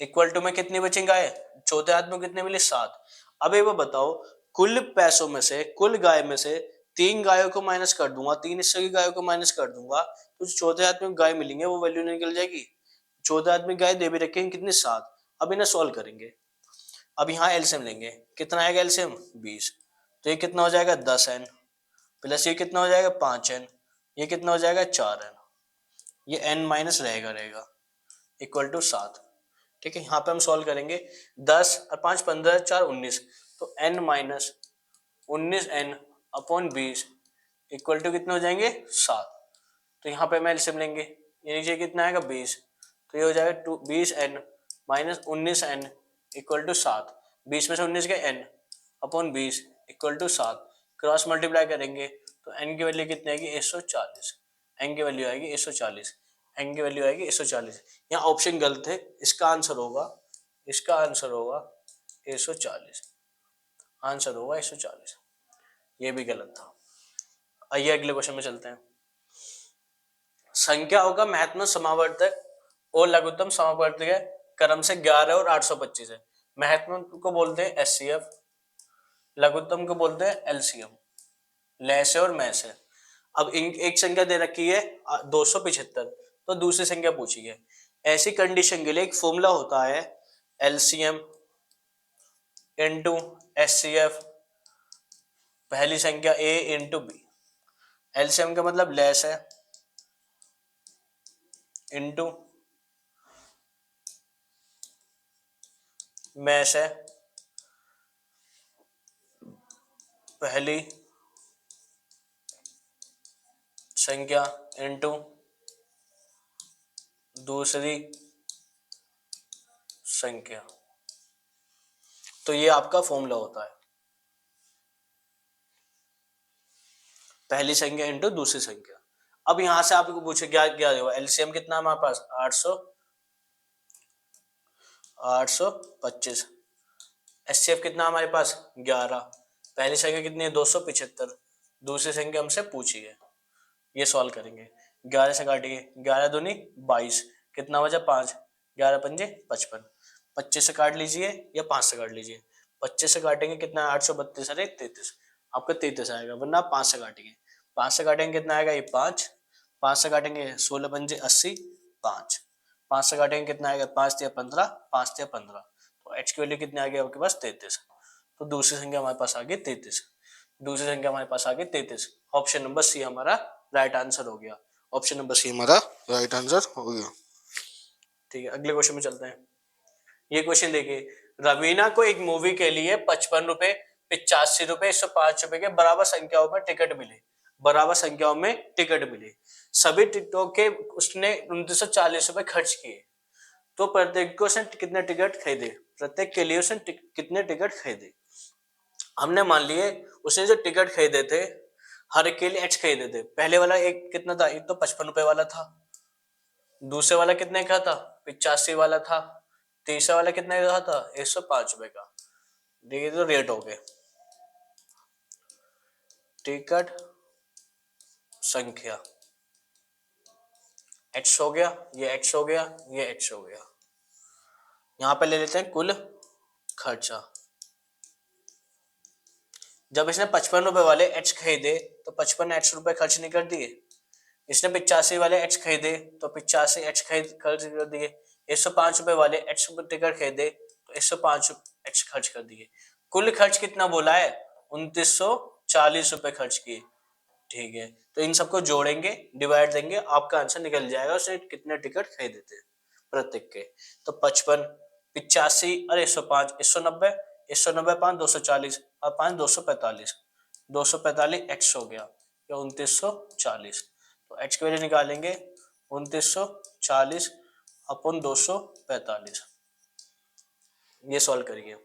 Speaker 1: equal to में कितनी बचेंगे गाय, चौथे हाथ में कितने मिले 7। अब ये वो बताओ, कुल पैसों में से कुल गाय में से 3 गायों को माइनस कर दूंगा, 3 हिस्से की गायों को माइनस कर दूंगा, तो चौथे हाथ में गाय मिलेंगे वो वैल्यू निकल जाएगी, चौथे हाथ में गाय दे भी रखे हैं कितनी 7। अब इन्हें सॉल्व करेंगे, अब यहाँ एलसीएम लेंगे, कितना आएगा एलसीएम 20, तो ये कितना हो जाएगा 10n प्लस ये कितना हो जाएगा 5n, ये कितना हो जाएगा 4n, ये n माइनस रहेगा इक्वल टू 7, ठीक है। यहाँ पे हम सॉल्व करेंगे, 10 और 5 15 4 19, तो n minus 19n upon 20 equal to कितने हो जाएंगे 7, तो यहाँ पे हम एलसीएम लेंगे, ये नीचे कितना आएगा 20, तो ये हो जाएगा 20n minus 19n equal to 7, 20 में से 19 के n upon 20 equal to 7, cross multiply करेंगे तो n की वैल्यू कितनी आएगी 140, n की वैल्यू आएगी 140, n की वैल्यू आएगी 140, यहाँ ऑप्शन गलत है, इसका आंसर होगा 140, आंसर होगा 140, ये भी गलत था। आइए अगले क्वेश्चन में चलते हैं। संख्याओं का महत्तम समावर्तक और लघुत्तम समावर्तक क्रम से 11 और 825 है, महत्तम को बोलते हैं एचसीएफ, लघुत्तम को बोलते हैं एलसीएम, लैसे और मैसे। अब एक संख्या दे रखी है 275, तो दूसरी संख्या पूछी है, ऐसी कंडीशन के लिए एक फॉर्मूला होता है एलसीएम इंटू एचसीएफ, पहली संख्या a इंटू बी, एलसीएम का मतलब लेस है इंटू मैस है, पहली संख्या इंटू दूसरी संख्या, तो ये आपका फॉर्मूला होता है, पहली संख्या इंटू दूसरी संख्या। अब यहां से आपको पूछे क्या क्या होगा, एलसीएम कितना है हमारे पास 825, एचसीएफ कितना हमारे पास 11, पहली संख्या कितनी है 275, दूसरी संख्या हमसे पूछी है, ये सॉल्व करेंगे, 11 से काटेंगे 11 दूनी 22, कितना बचा 5, 11 पंजे 55, 25 से काट लीजिए या 5 से काट लीजिए, 25 से काटेंगे कितना 832 अरे 33, आपका 33 आएगा, वरना आप 5 से काटेंगे, 5 से काटेंगे कितना आएगा ये 5, 5 से काटेंगे 16 पंजे 80, 5, 5 से काटेंगे कितना आएगा 5 या 15, 5 या 15, तो एच की वैल्यू कितनी आ गई आपके पास 33, तो दूसरी संख्या हमारे पास आ गई 33, दूसरी संख्या हमारे पास आ गई 33, ऑप्शन नंबर सी हमारा राइट आंसर हो गया, ऑप्शन नंबर सी हमारा राइट आंसर हो गया, ठीक है। अगले क्वेश्चन में चलते हैं, ये क्वेश्चन देखिए, रवीना को एक मूवी के लिए 55 रुपए 85 रुपए 105 रुपए के बराबर संख्याओं में टिकट मिले, बराबर संख्याओं में टिकट मिले, सभी टिकटों के उसने 2940 रुपए खर्च किए, तो प्रत्येक को उसने कितने टिकट खरीदे, प्रत्येक के लिए उसने कितने टिकट खरीदे। हमने मान लिए उसने जो टिकट खरीदे थे हर एक के लिए एच खरीदे थे, पहले वाला एक कितना था, एक तो 55 रुपए वाला था, दूसरे वाला कितने का था 85 वाला था, तीसरा वाला कितने का था 105 रुपए का, देखिए तो रेट हो गए, टिकट संख्या एक्स हो गया, ये एक्स हो गया, ये एक्स हो गया, यहाँ पे ले लेते हैं कुल खर्चा। जब इसने 55 रुपए वाले एच खरीदे तो 55 रुपए खर्च नहीं कर दिए। इसने 85 वाले एच खरीदे तो 85 एच खर्च कर दिए। 105 रुपए वाले एच टिकट खरीदे तो 105 एच खर्च कर दिए। कुल खर्च कितना बोला है? 2940 रुपए खर्च किए। ठीक है, तो इन सबको जोड़ेंगे, डिवाइड देंगे, आपका आंसर निकल जाएगा उसने कितने टिकट खरीदे थे प्रत्येक के। तो 55, 85 और 105, 190, 190 5 240 और 5 245, 245 एक्स हो गया या 2940। तो एक्स की वैल्यू निकालेंगे 2940 अपन 245। ये सॉल्व करिए।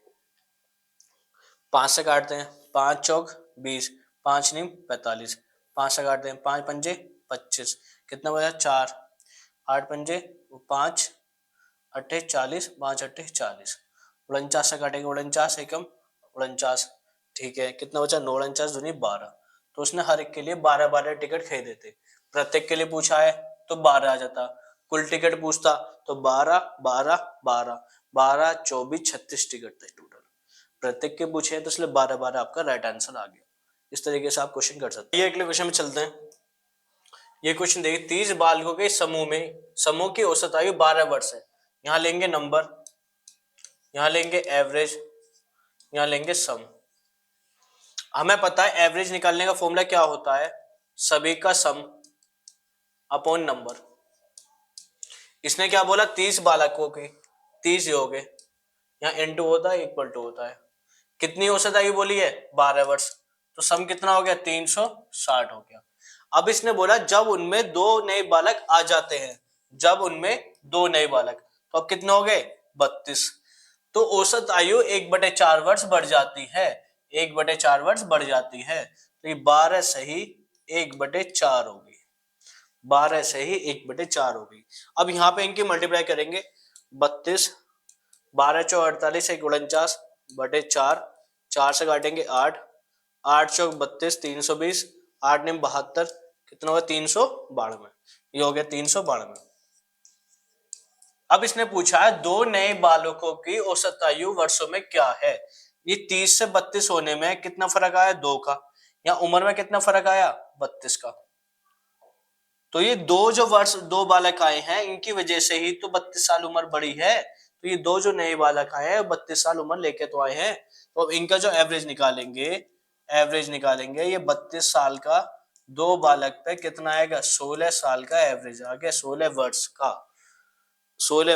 Speaker 1: 5 से काटते हैं, 5 चौक 20, 5 नीम 45, 5 से काटते हैं, 5 पंजे 25, कितना बचा 4, 8 पंजे 5 अट्ठे 40, 5 अट्ठे 40, 49 से काटेंगे, 49 एकम 49। ठीक है, कितना बचा 9 49 दूनी 12। तो उसने हर एक के लिए 12 टिकट खरीदे थे। प्रत्येक के लिए पूछा है तो 12 आ जाता। कुल टिकट पूछता तो 12 12 12 12 24 36 टिकट थे टोटल। प्रत्येक के पूछे हैं तो इसलिए 12 आपका राइट आंसर आ गया। इस तरीके से आप क्वेश्चन कर सकते हैं। ये अगले क्वेश्चन में चलते हैं। ये क्वेश्चन देखिए, 30 बालकों के समूह की औसत आयु 12 वर्ष है। यहाँ लेंगे नंबर, यहाँ लेंगे एवरेज, यहाँ लेंगे सम। हमें पता है एवरेज निकालने का फॉर्मूला क्या होता है, सभी का सम अपॉन नंबर। इसने क्या बोला, 30 बालकों के 30 हो गए, यहाँ इनटू होता है इक्वल टू होता है। कितनी औसत आयु बोली है 12 वर्ष, तो सम कितना हो गया 360 हो गया। अब इसने बोला जब उनमें 2 नए बालक आ जाते हैं, जब उनमें 2 नए बालक, तो अब कितने हो गए 32। तो औसत आयु 1/4 वर्ष बढ़ जाती है, 1/4 वर्ष बढ़ जाती है। तो ये 12 से ही 1/4 होगी, 12 से ही 1/4 होगी। अब यहाँ पे इनकी मल्टीप्लाई करेंगे, 32, 12 चौ 48, 1 49/4, 4 से काटेंगे 8, 8 चौक 32, 320, 8 निम 72, कितना होगा 392। ये हो गया 392। अब इसने पूछा है 2 नए बालकों की औसत आयु वर्षों में क्या है। ये 30 से 32 होने में कितना फर्क आया 2 का, या उम्र में कितना फर्क आया 32 का। तो ये दो बालक आए हैं, इनकी वजह से ही तो 32 साल उम्र बढ़ी है। तो ये 2 जो नए बालक आए हैं 32 साल उम्र लेके तो आए हैं। तो अब इनका जो एवरेज निकालेंगे, ये 32 साल का 2 बालक पे कितना आएगा, 16 साल का एवरेज आ गया, 16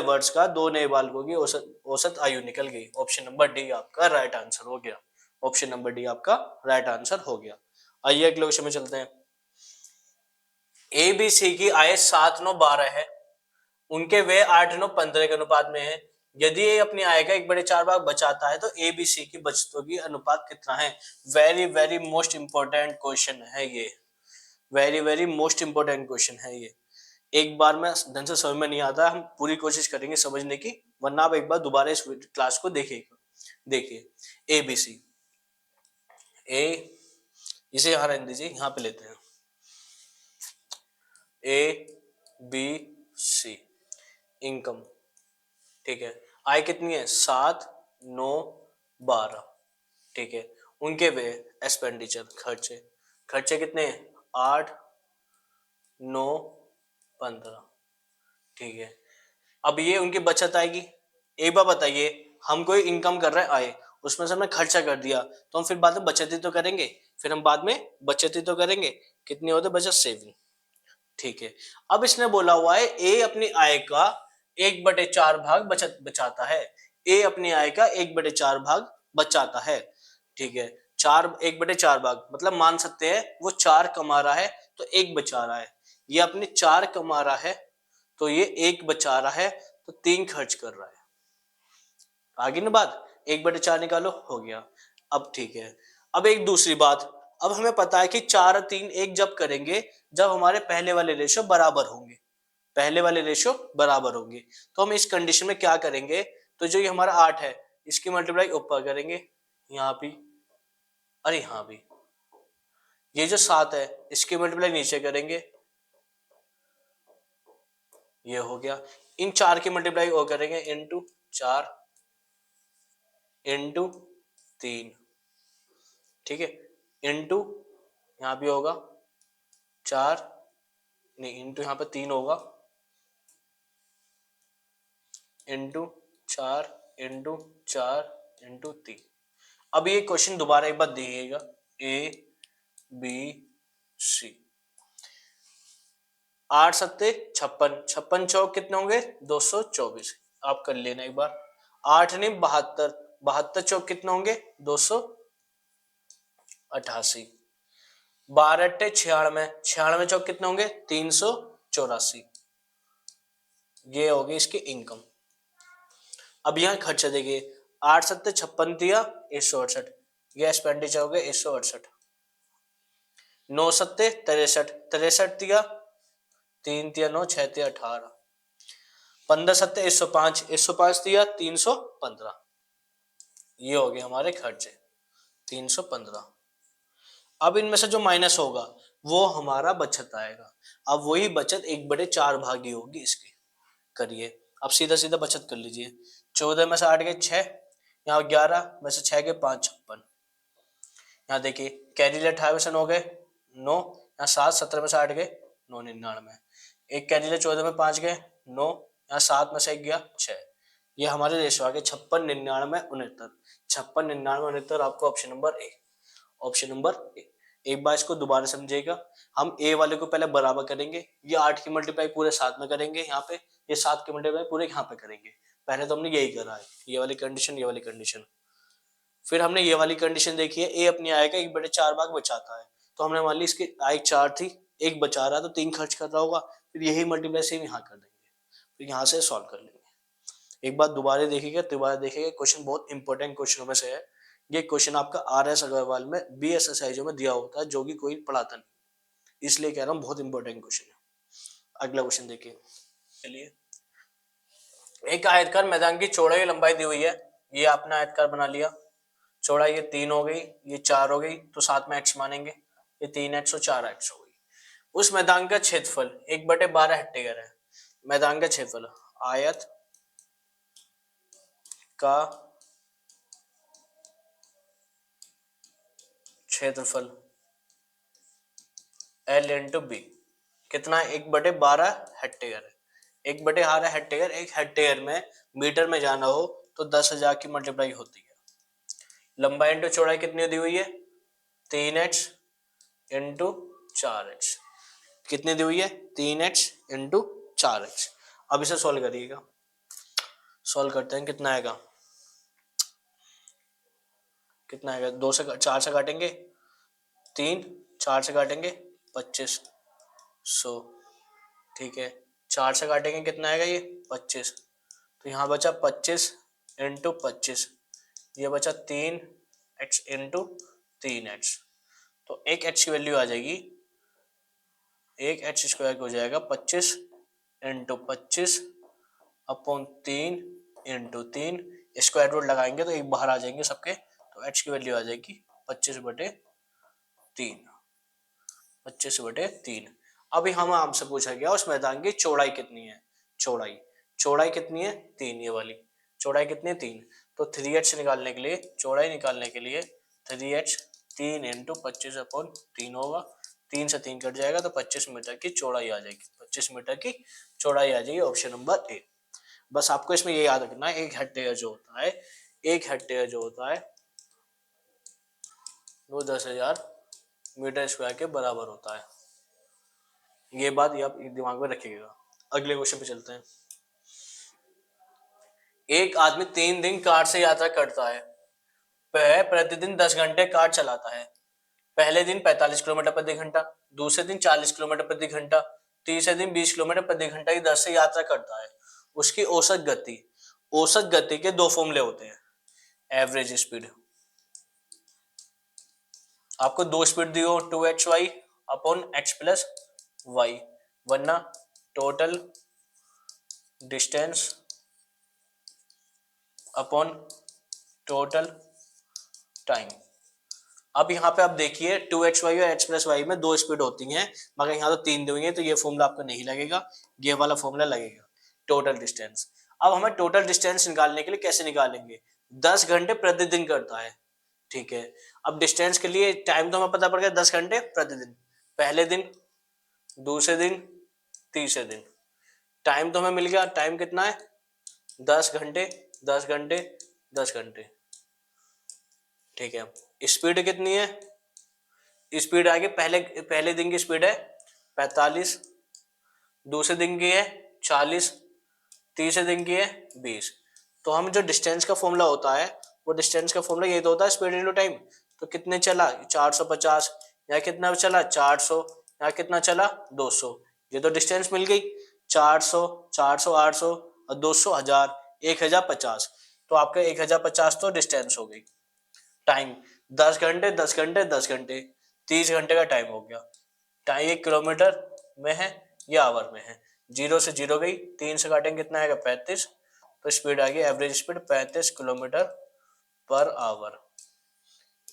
Speaker 1: वर्ष का 2 नए बालकों की औसत आयु निकल गई। ऑप्शन नंबर डी आपका राइट आंसर हो गया। ऑप्शन नंबर डी आपका राइट आंसर हो गया। आइए अगले क्वेश्चन में चलते हैं। ए बी सी की आय 7 9 12 है, उनके वे 8 9 15 के अनुपात में है। यदि ये अपनी आय का 1/4 भाग बचाता है तो ए बी सी की बचतों की अनुपात कितना है। Very very most important question है ये, very very most important question है ये। एक बार में ढंग से समझ में नहीं आता, हम पूरी कोशिश करेंगे समझने की, वरना आप एक बार दोबारा इस क्लास को देखिएगा। देखिए ए बी सी, ए इसे यहां रहने दीजिए, यहां पे लेते हैं ए बी सी इनकम। ठीक है, आय कितनी है 7 9 12। ठीक है, उनके वे एक्सपेंडिचर खर्चे, खर्चे कितने 8 9 15। ठीक है, अब ये उनकी बचत आएगी। एक बार बताइए, हम कोई इनकम कर रहे हैं आय, उसमें से हमने खर्चा कर दिया तो हम फिर बाद में बचत ही तो करेंगे, फिर हम बाद में बचत ही तो करेंगे। कितनी होती बचत, सेविंग। ठीक है, अब इसने बोला हुआ है ए अपनी आय का 1/4 भाग बचत बचाता है। ए अपनी आय का 1/4 भाग बचाता है। ठीक है, 1/4 भाग मतलब मान सकते हैं वो 4 कमा रहा है तो 1 बचा रहा है। ये अपने 4 कमा रहा है तो ये 1 बचा रहा है, तो 3 खर्च कर रहा है। आगे ना बात, 1/4 निकालो, हो गया। अब ठीक है, अब एक दूसरी बात, अब हमें पता है कि 4 और 3 एक जब करेंगे जब हमारे पहले वाले रेशो बराबर होंगे, पहले वाले रेशो बराबर होंगे। तो हम इस कंडीशन में क्या करेंगे, तो जो ये हमारा 8 है इसकी मल्टीप्लाई ऊपर करेंगे, यहाँ भी और यहाँ भी। ये जो 7 है इसकी मल्टीप्लाई नीचे करेंगे, ये हो गया। इन 4 की मल्टीप्लाई और करेंगे इनटू 4, इंटू 3, ठीक है, इंटू यहाँ भी होगा 4, नहीं इंटू यहाँ पे 3 होगा, इंटू 4 इंटू 4 इंटू 3। अब ये क्वेश्चन दोबारा एक बार देखिएगा, ए बी सी, 8 सत्ते 56, 56 चौक कितने होंगे 224, आप कर लेना एक बार। 8 नहीं 72, 72 चौक कितने होंगे 288, 12 अट्टे 96, 96 चौक कितने होंगे 384, ये होगी इसकी इनकम। अब यहाँ खर्चा देखिए, 8 सत्ते 56 दिया 168, ये एक्सपेंडिचर हो गया 168, 9 सत्ते 63, 63 दिया, 3 दिया 9, 6 दिया 18, 15 सत्ते 105, 105 दिया 315, ये हो गए हमारे खर्चे 315। अब इनमें से जो माइनस होगा वो हमारा बचत आएगा। अब वही बचत 1/4 भागी होगी इसकी, करिए अब सीधा सीधा बचत कर लीजिए। 14 में से 8 गए 6, यहाँ 11 में से 6 गए 5 56, यहाँ देखिए कैरी ले 28 में से 9 गए 9, यहाँ 7 17 में से 8 गए 9 99, एक कैरी ले 14 में 5 गए 9, यहाँ 7 में से 1 गया 6, ये हमारे रेशो आ गए 56 99 69, 56 99 69 आपको option number A, option number A. एक बार इसको दोबारा समझिएगा, हम ए वाले को पहले बराबर करेंगे, ये 8 की मल्टीप्लाई पूरे 7 में करेंगे, यहाँ पे ये 7 की मल्टीप्लाई पूरे यहाँ पे करेंगे। पहले तो हमने यही करा है, ये वाली कंडीशन, ये वाली कंडीशन, फिर हमने ये वाली कंडीशन देखी है, ए अपनी आएगा 1/4 भाग बचाता है, तो हमने मान ली इसकी आई 4 थी, 1 बचा रहा है तो 3 खर्च कर रहा होगा, फिर यही मल्टीप्लाई सेम यहाँ कर देंगे, फिर यहाँ से सॉल्व कर लेंगे। एक बात दोबारा देखिएगा, क्वेश्चन बहुत इंपॉर्टेंट क्वेश्चनों में से है। ये क्वेश्चन आपका RS अग्रवाल में BSSIजो में दिया होता है, जो कि कोई पढ़ाता नहीं, इसलिए कह रहा हूँ बहुत इंपॉर्टेंट क्वेश्चन है। अगला क्वेश्चन देखिए, चलिए, एक आयतकार मैदान की चौड़ाई लंबाई दी हुई है, ये आपने आयतकार बना लिया, चौड़ाई ये 3 हो गई, ये 4 हो गई, तो साथ में x मानेंगे, ये 3x और 4x हो गई। उस मैदान का क्षेत्रफल 1/12 हेक्टेयर है। मैदान का क्षेत्रफल, आयत का क्षेत्रफल L इंटू बी कितना है 1/12 हेक्टेयर है। 1/12 हेक्टेयर, एक हेक्टेयर में मीटर में जाना हो तो 10,000 की मल्टीप्लाई होती है। लंबाई इंटू चौड़ाई कितनी दी हुई है 3x इंटू 4x, कितनी दी हुई है 3x इंटू 4x। अब इसे सॉल्व करिएगा, सॉल्व करते हैं, कितना आएगा, कितना आएगा, 2 से 4 से काटेंगे 3, 4 से काटेंगे 25, 100, ठीक है, 4 से काटेंगे कितना आएगा ये 25, तो यहाँ बचा 25 इंटू 25, ये बचा 3x इंटू 3x, तो एक h की वैल्यू आ जाएगी, एक h स्क्वायर हो जाएगा 25 into 25 upon 3 into 3, square root लगाएंगे तो एक बाहर आ जाएंगे सबके, तो h की वैल्यू आ जाएगी 25/3, 25/3। अभी हम आपसे पूछा गया उस मैदान की चौड़ाई कितनी है, चौड़ाई कितनी है 3, ये वाली चौड़ाई कितनी है 3, तो 3h निकालने के लिए, चौड़ाई निकालने के लिए 3h 3 इंटू 25/3 होगा, 3 से 3 कट जाएगा तो 25 मीटर की चौड़ाई आ जाएगी, 25 मीटर की चौड़ाई आ जाएगी, ऑप्शन नंबर ए। बस आपको इसमें ये याद रखना है, एक हेक्टेयर जो होता है, एक हेक्टेयर जो होता है वो 10,000 मीटर स्क्वायर के बराबर होता है, ये बात ये आप दिमाग में रखिएगा। अगले क्वेश्चन पे चलते हैं। एक आदमी 3 दिन कार से यात्रा करता है, वह प्रतिदिन 10 घंटे कार चलाता है। पहले दिन 45 किलोमीटर प्रति घंटा, दूसरे दिन 40 किलोमीटर प्रति घंटा, तीसरे दिन 20 किलोमीटर प्रति घंटा की दर से यात्रा करता है। उसकी औसत गति के 2 फॉर्मूले होते हैं, एवरेज स्पीड, आपको 2 स्पीड दी हो 2hy upon x plus y, वरना total distance upon total time. अब यहाँ पे आप देखिए 2hy और h प्लस y में 2 स्पीड होती हैं, मगर यहाँ तो 3 देंगे, तो ये फॉर्मूला आपको नहीं लगेगा, ये वाला फॉर्मूला लगेगा टोटल डिस्टेंस। अब हमें टोटल डिस्टेंस निकालने के लिए कैसे निकालेंगे, 10 घंटे प्रतिदिन करता है। ठीक है, अब डिस्टेंस के लिए टाइम तो हमें पता पड़ गया 10 घंटे प्रतिदिन, पहले दिन, दूसरे दिन, तीसरे दिन। टाइम तो हमें मिल गया, टाइम कितना है 10 घंटे, 10 घंटे, 10 घंटे। ठीक है, स्पीड कितनी है, स्पीड आगे पहले पहले दिन की स्पीड है 45, दूसरे दिन की है 40, तीसरे दिन की है 20। तो हम जो डिस्टेंस का फॉर्मूला होता है, वो डिस्टेंस का फॉर्मूला ये तो होता है स्पीड इनटू टाइम। तो कितने चला 450, या कितना चला 400, या कितना चला 200। ये तो डिस्टेंस मिल गई, 400, 400, 800 और 200, 1000, 1050। तो आपका 1050 तो डिस्टेंस हो गई। टाइम 10 घंटे, 10 घंटे, 10 घंटे, 30 घंटे का टाइम हो गया। टाइम 1 किलोमीटर में है या आवर में है, 0 से 0 गई, 3 से काटेंगे कितना आएगा 35। तो स्पीड आ गई, average speed 35 kilometre per hour.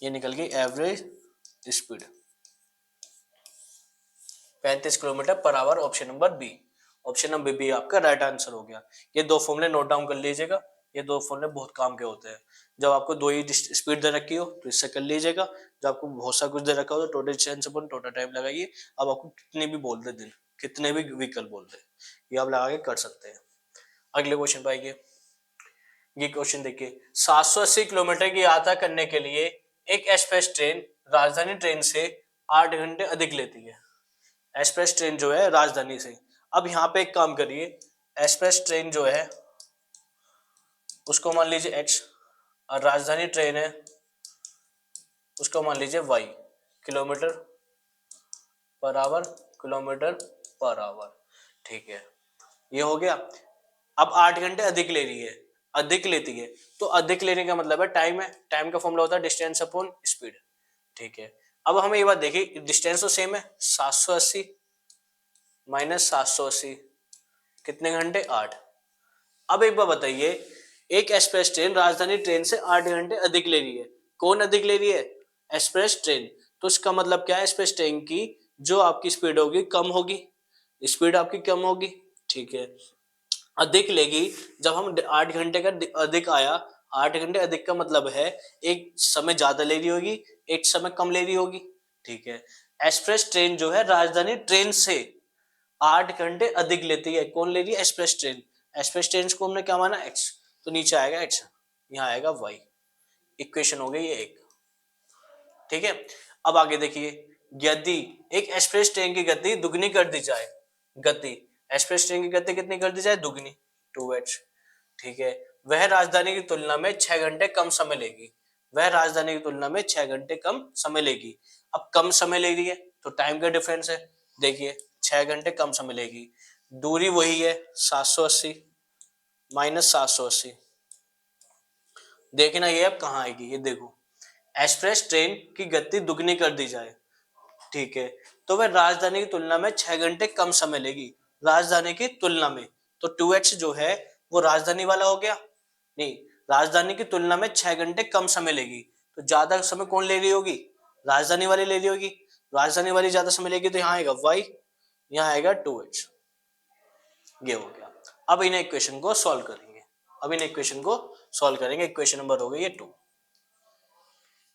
Speaker 1: ये निकल गई average speed 35 kilometre per hour. Option number B, option number B आपका राइट आंसर हो गया। ये दो फॉर्मूले नोट डाउन कर लीजिएगा, ये दो फॉर्मूले बहुत काम के होते हैं। जब आपको दो ही स्पीड दे रखी हो तो इससे कर लीजिएगा, जब आपको बहुत सा कुछ दे रखा हो तो टोटल डिस्टेंस अपन टोटल टाइम लगाइए। अब आपको कितने भी बोल दे दिन, कितने भी व्हीकल बोल दे, ये आप लगा के कर सकते हैं। अगले क्वेश्चन पर आइए। ये क्वेश्चन देखिए, 780 किलोमीटर की यात्रा करने के लिए एक एक्सप्रेस ट्रेन राजधानी ट्रेन से 8 घंटे अधिक लेती है। एक्सप्रेस ट्रेन जो है राजधानी से, अब यहाँ पे एक काम करिए, एक्सप्रेस ट्रेन जो है उसको मान लीजिए x, और राजधानी ट्रेन है उसको मान लीजिए y, kilometre per our, kilometre per our. ठीक है, ये हो गया। अब 8 घंटे अधिक ले रही है, अधिक लेती है, तो अधिक लेने का मतलब है टाइम है, टाइम का फॉर्मूला होता है डिस्टेंस अपॉन स्पीड। ठीक है, अब हमें ये बात देखिए, डिस्टेंस तो सेम है, 780 माइनस 780 कितने घंटे 8। अब एक बार बताइए, एक एक्सप्रेस ट्रेन राजधानी ट्रेन से 8 घंटे अधिक ले रही है, कौन अधिक ले रही है एक्सप्रेस ट्रेन। तो इसका मतलब क्या है, एक्सप्रेस ट्रेन की जो आपकी स्पीड होगी कम होगी, स्पीड आपकी कम होगी। ठीक है, अधिक लेगी, जब हम 8 घंटे का अधिक आया, 8 घंटे अधिक का मतलब है एक समय ज्यादा ले रही होगी, एक समय कम ले रही होगी। ठीक है, एक्सप्रेस ट्रेन जो है राजधानी ट्रेन से 8 घंटे अधिक लेती है, कौन ले रही है एक्सप्रेस ट्रेन। एक्सप्रेस ट्रेन को हमने क्या माना एक्स, तो नीचे आएगा एक्स, यहाँ आएगा वाई। इक्वेशन हो गई ये एक। ठीक है, अब आगे देखिए, यदि एक एक्सप्रेस ट्रेन की गति दुगनी कर दी जाए, गति एक्सप्रेस ट्रेन की गति कितनी कर दी जाए दुगनी, 2h। ठीक है, वह राजधानी की तुलना में 6 घंटे कम समय लेगी, वह राजधानी की तुलना में 6 घंटे कम समय लेगी। अब कम समय ले रही है तो टाइम का डिफरेंस है, देखिए 6 घंटे कम समय लेगी, दूरी वही है 780 माइनस 780। देखना ये अब कहाँ आएगी, ये देखो, एक्सप्रेस ट्रेन की गति दुगनी कर दी जाए, ठीक है, तो वह राजधानी की तुलना में 6 घंटे कम समय लेगी, राजधानी की तुलना में। तो 2h जो है वो राजधानी वाला हो गया, नहीं, राजधानी की तुलना में 6 घंटे कम समय लेगी, तो ज्यादा समय कौन ले रही होगी, राजधानी वाली ले रही होगी, राजधानी वाली ज्यादा समय लेगी, तो यहाँ आएगा y, यहाँ आएगा 2h। ये हो गया। अब इन इक्वेशन को सॉल्व करेंगे, अब इन इक्वेशन को सॉल्व करेंगे। इक्वेशन नंबर हो गई ये 2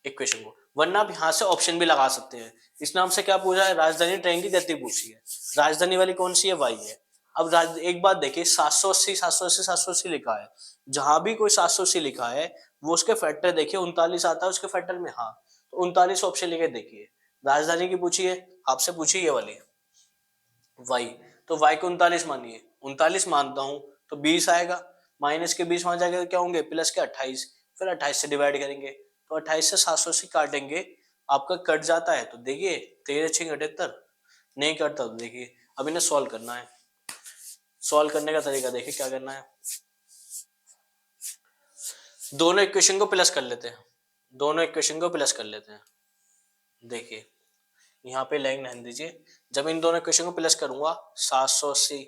Speaker 1: इक्वेशन को, वरना आप यहाँ से ऑप्शन भी लगा सकते हैं। इसमें हमसे क्या पूछा है, राजधानी ट्रेन की गति पूछी है, राजधानी वाली कौन सी है y है। अब एक बात देखिए, 780 780 780 लिखा है, जहां भी कोई 780 लिखा है वो उसके फैक्टर देखिए, 39 आता है उसके फैक्टर में, हाँ, तो 39 ऑप्शन लेके देखिए। राजधानी की पूछी है, आपसे पूछी ये वाली y, तो y को 39 मानिए, 39 मानता हूं तो 20 आएगा, माइनस के 20 वहां जाकर क्या होंगे प्लस के 28, फिर 28 से डिवाइड करेंगे, तो 28 से 780 काटेंगे, आपका कट जाता है, तो देखिए 13×6 = 78, नहीं कटता तो देखिए अब इन्हें सॉल्व करना है। सॉल्व करने का तरीका देखिए क्या करना है, दोनों इक्वेशन को प्लस कर लेते हैं, दोनों इक्वेशन को प्लस कर लेते हैं। देखिए यहाँ पे लाइन ध्यान दीजिए, जब इन दोनों इक्वेशन को प्लस करूंगा 780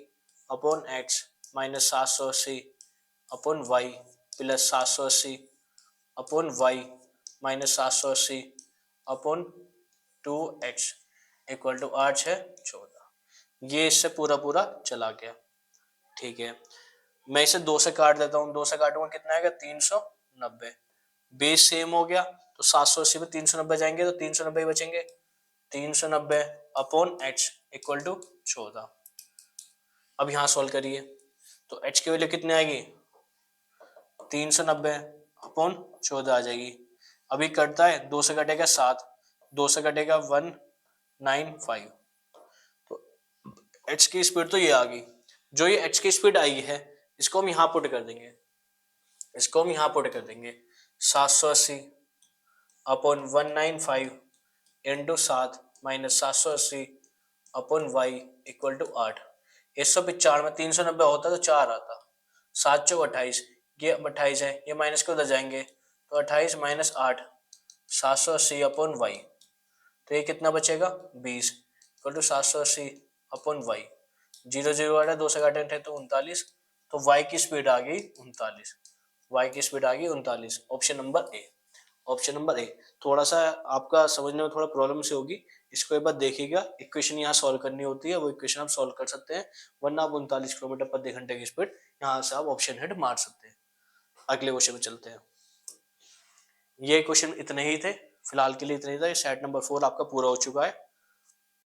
Speaker 1: upon X minus 780 upon Y plus 780 upon Y minus 780 upon 2x equal to 8 6 14। ये इससे पूरा पूरा चला गया। ठीक है, मैं इसे 2 से काट देता हूँ, 2 से काटूंगा कितना आएगा 390, 90, बेस सेम हो गया तो 780 में 390 जाएंगे तो 390 बचेंगे, 390 अपॉन h इक्वल टू 14। अब यहाँ सॉल्व करिए तो h की वैल्यू कितनी आएगी, 390 अपॉन 14 आ जाएगी। अभी कटता है, 2 से कटेगा 7, 2 से कटेगा 195, तो h की स्पीड तो ये आ गई। जो ये h की स्पीड आई है इसको हम यहाँ पुट कर देंगे, इसको हम यहाँ पुट कर देंगे 780 upon 195 into 7 minus 780 upon Y equal to 8। 195 में 390 होता तो 4 आता, 7 चौक 28, ये 28 है, ये माइनस के उधर जाएंगे तो 28 माइनस 8 780 अपॉन वाई, तो ये कितना बचेगा 20 इक्वल टू 780 अपॉन वाई। 0 0 आ रहा है, 2 से काटेंगे तो 39, तो वाई की स्पीड आ गई 39, वाई की स्पीड आ गई 39। Option number A, option number A. थोड़ा सा आपका समझने में थोड़ा प्रॉब्लम से होगी, इसको एक बार देखिएगा, इक्वेशन यहाँ सॉल्व करनी होती है, वो इक्वेशन आप सॉल्व कर सकते हैं, वरना आप 39 किलोमीटर प्रति घंटे की स्पीड यहाँ से आप ऑप्शन हेड मार सकते हैं। अगले क्वेश्चन में चलते हैं। ये क्वेश्चन इतने ही थे फिलहाल के लिए, इतने ही था। सेट नंबर 4 आपका पूरा हो चुका है।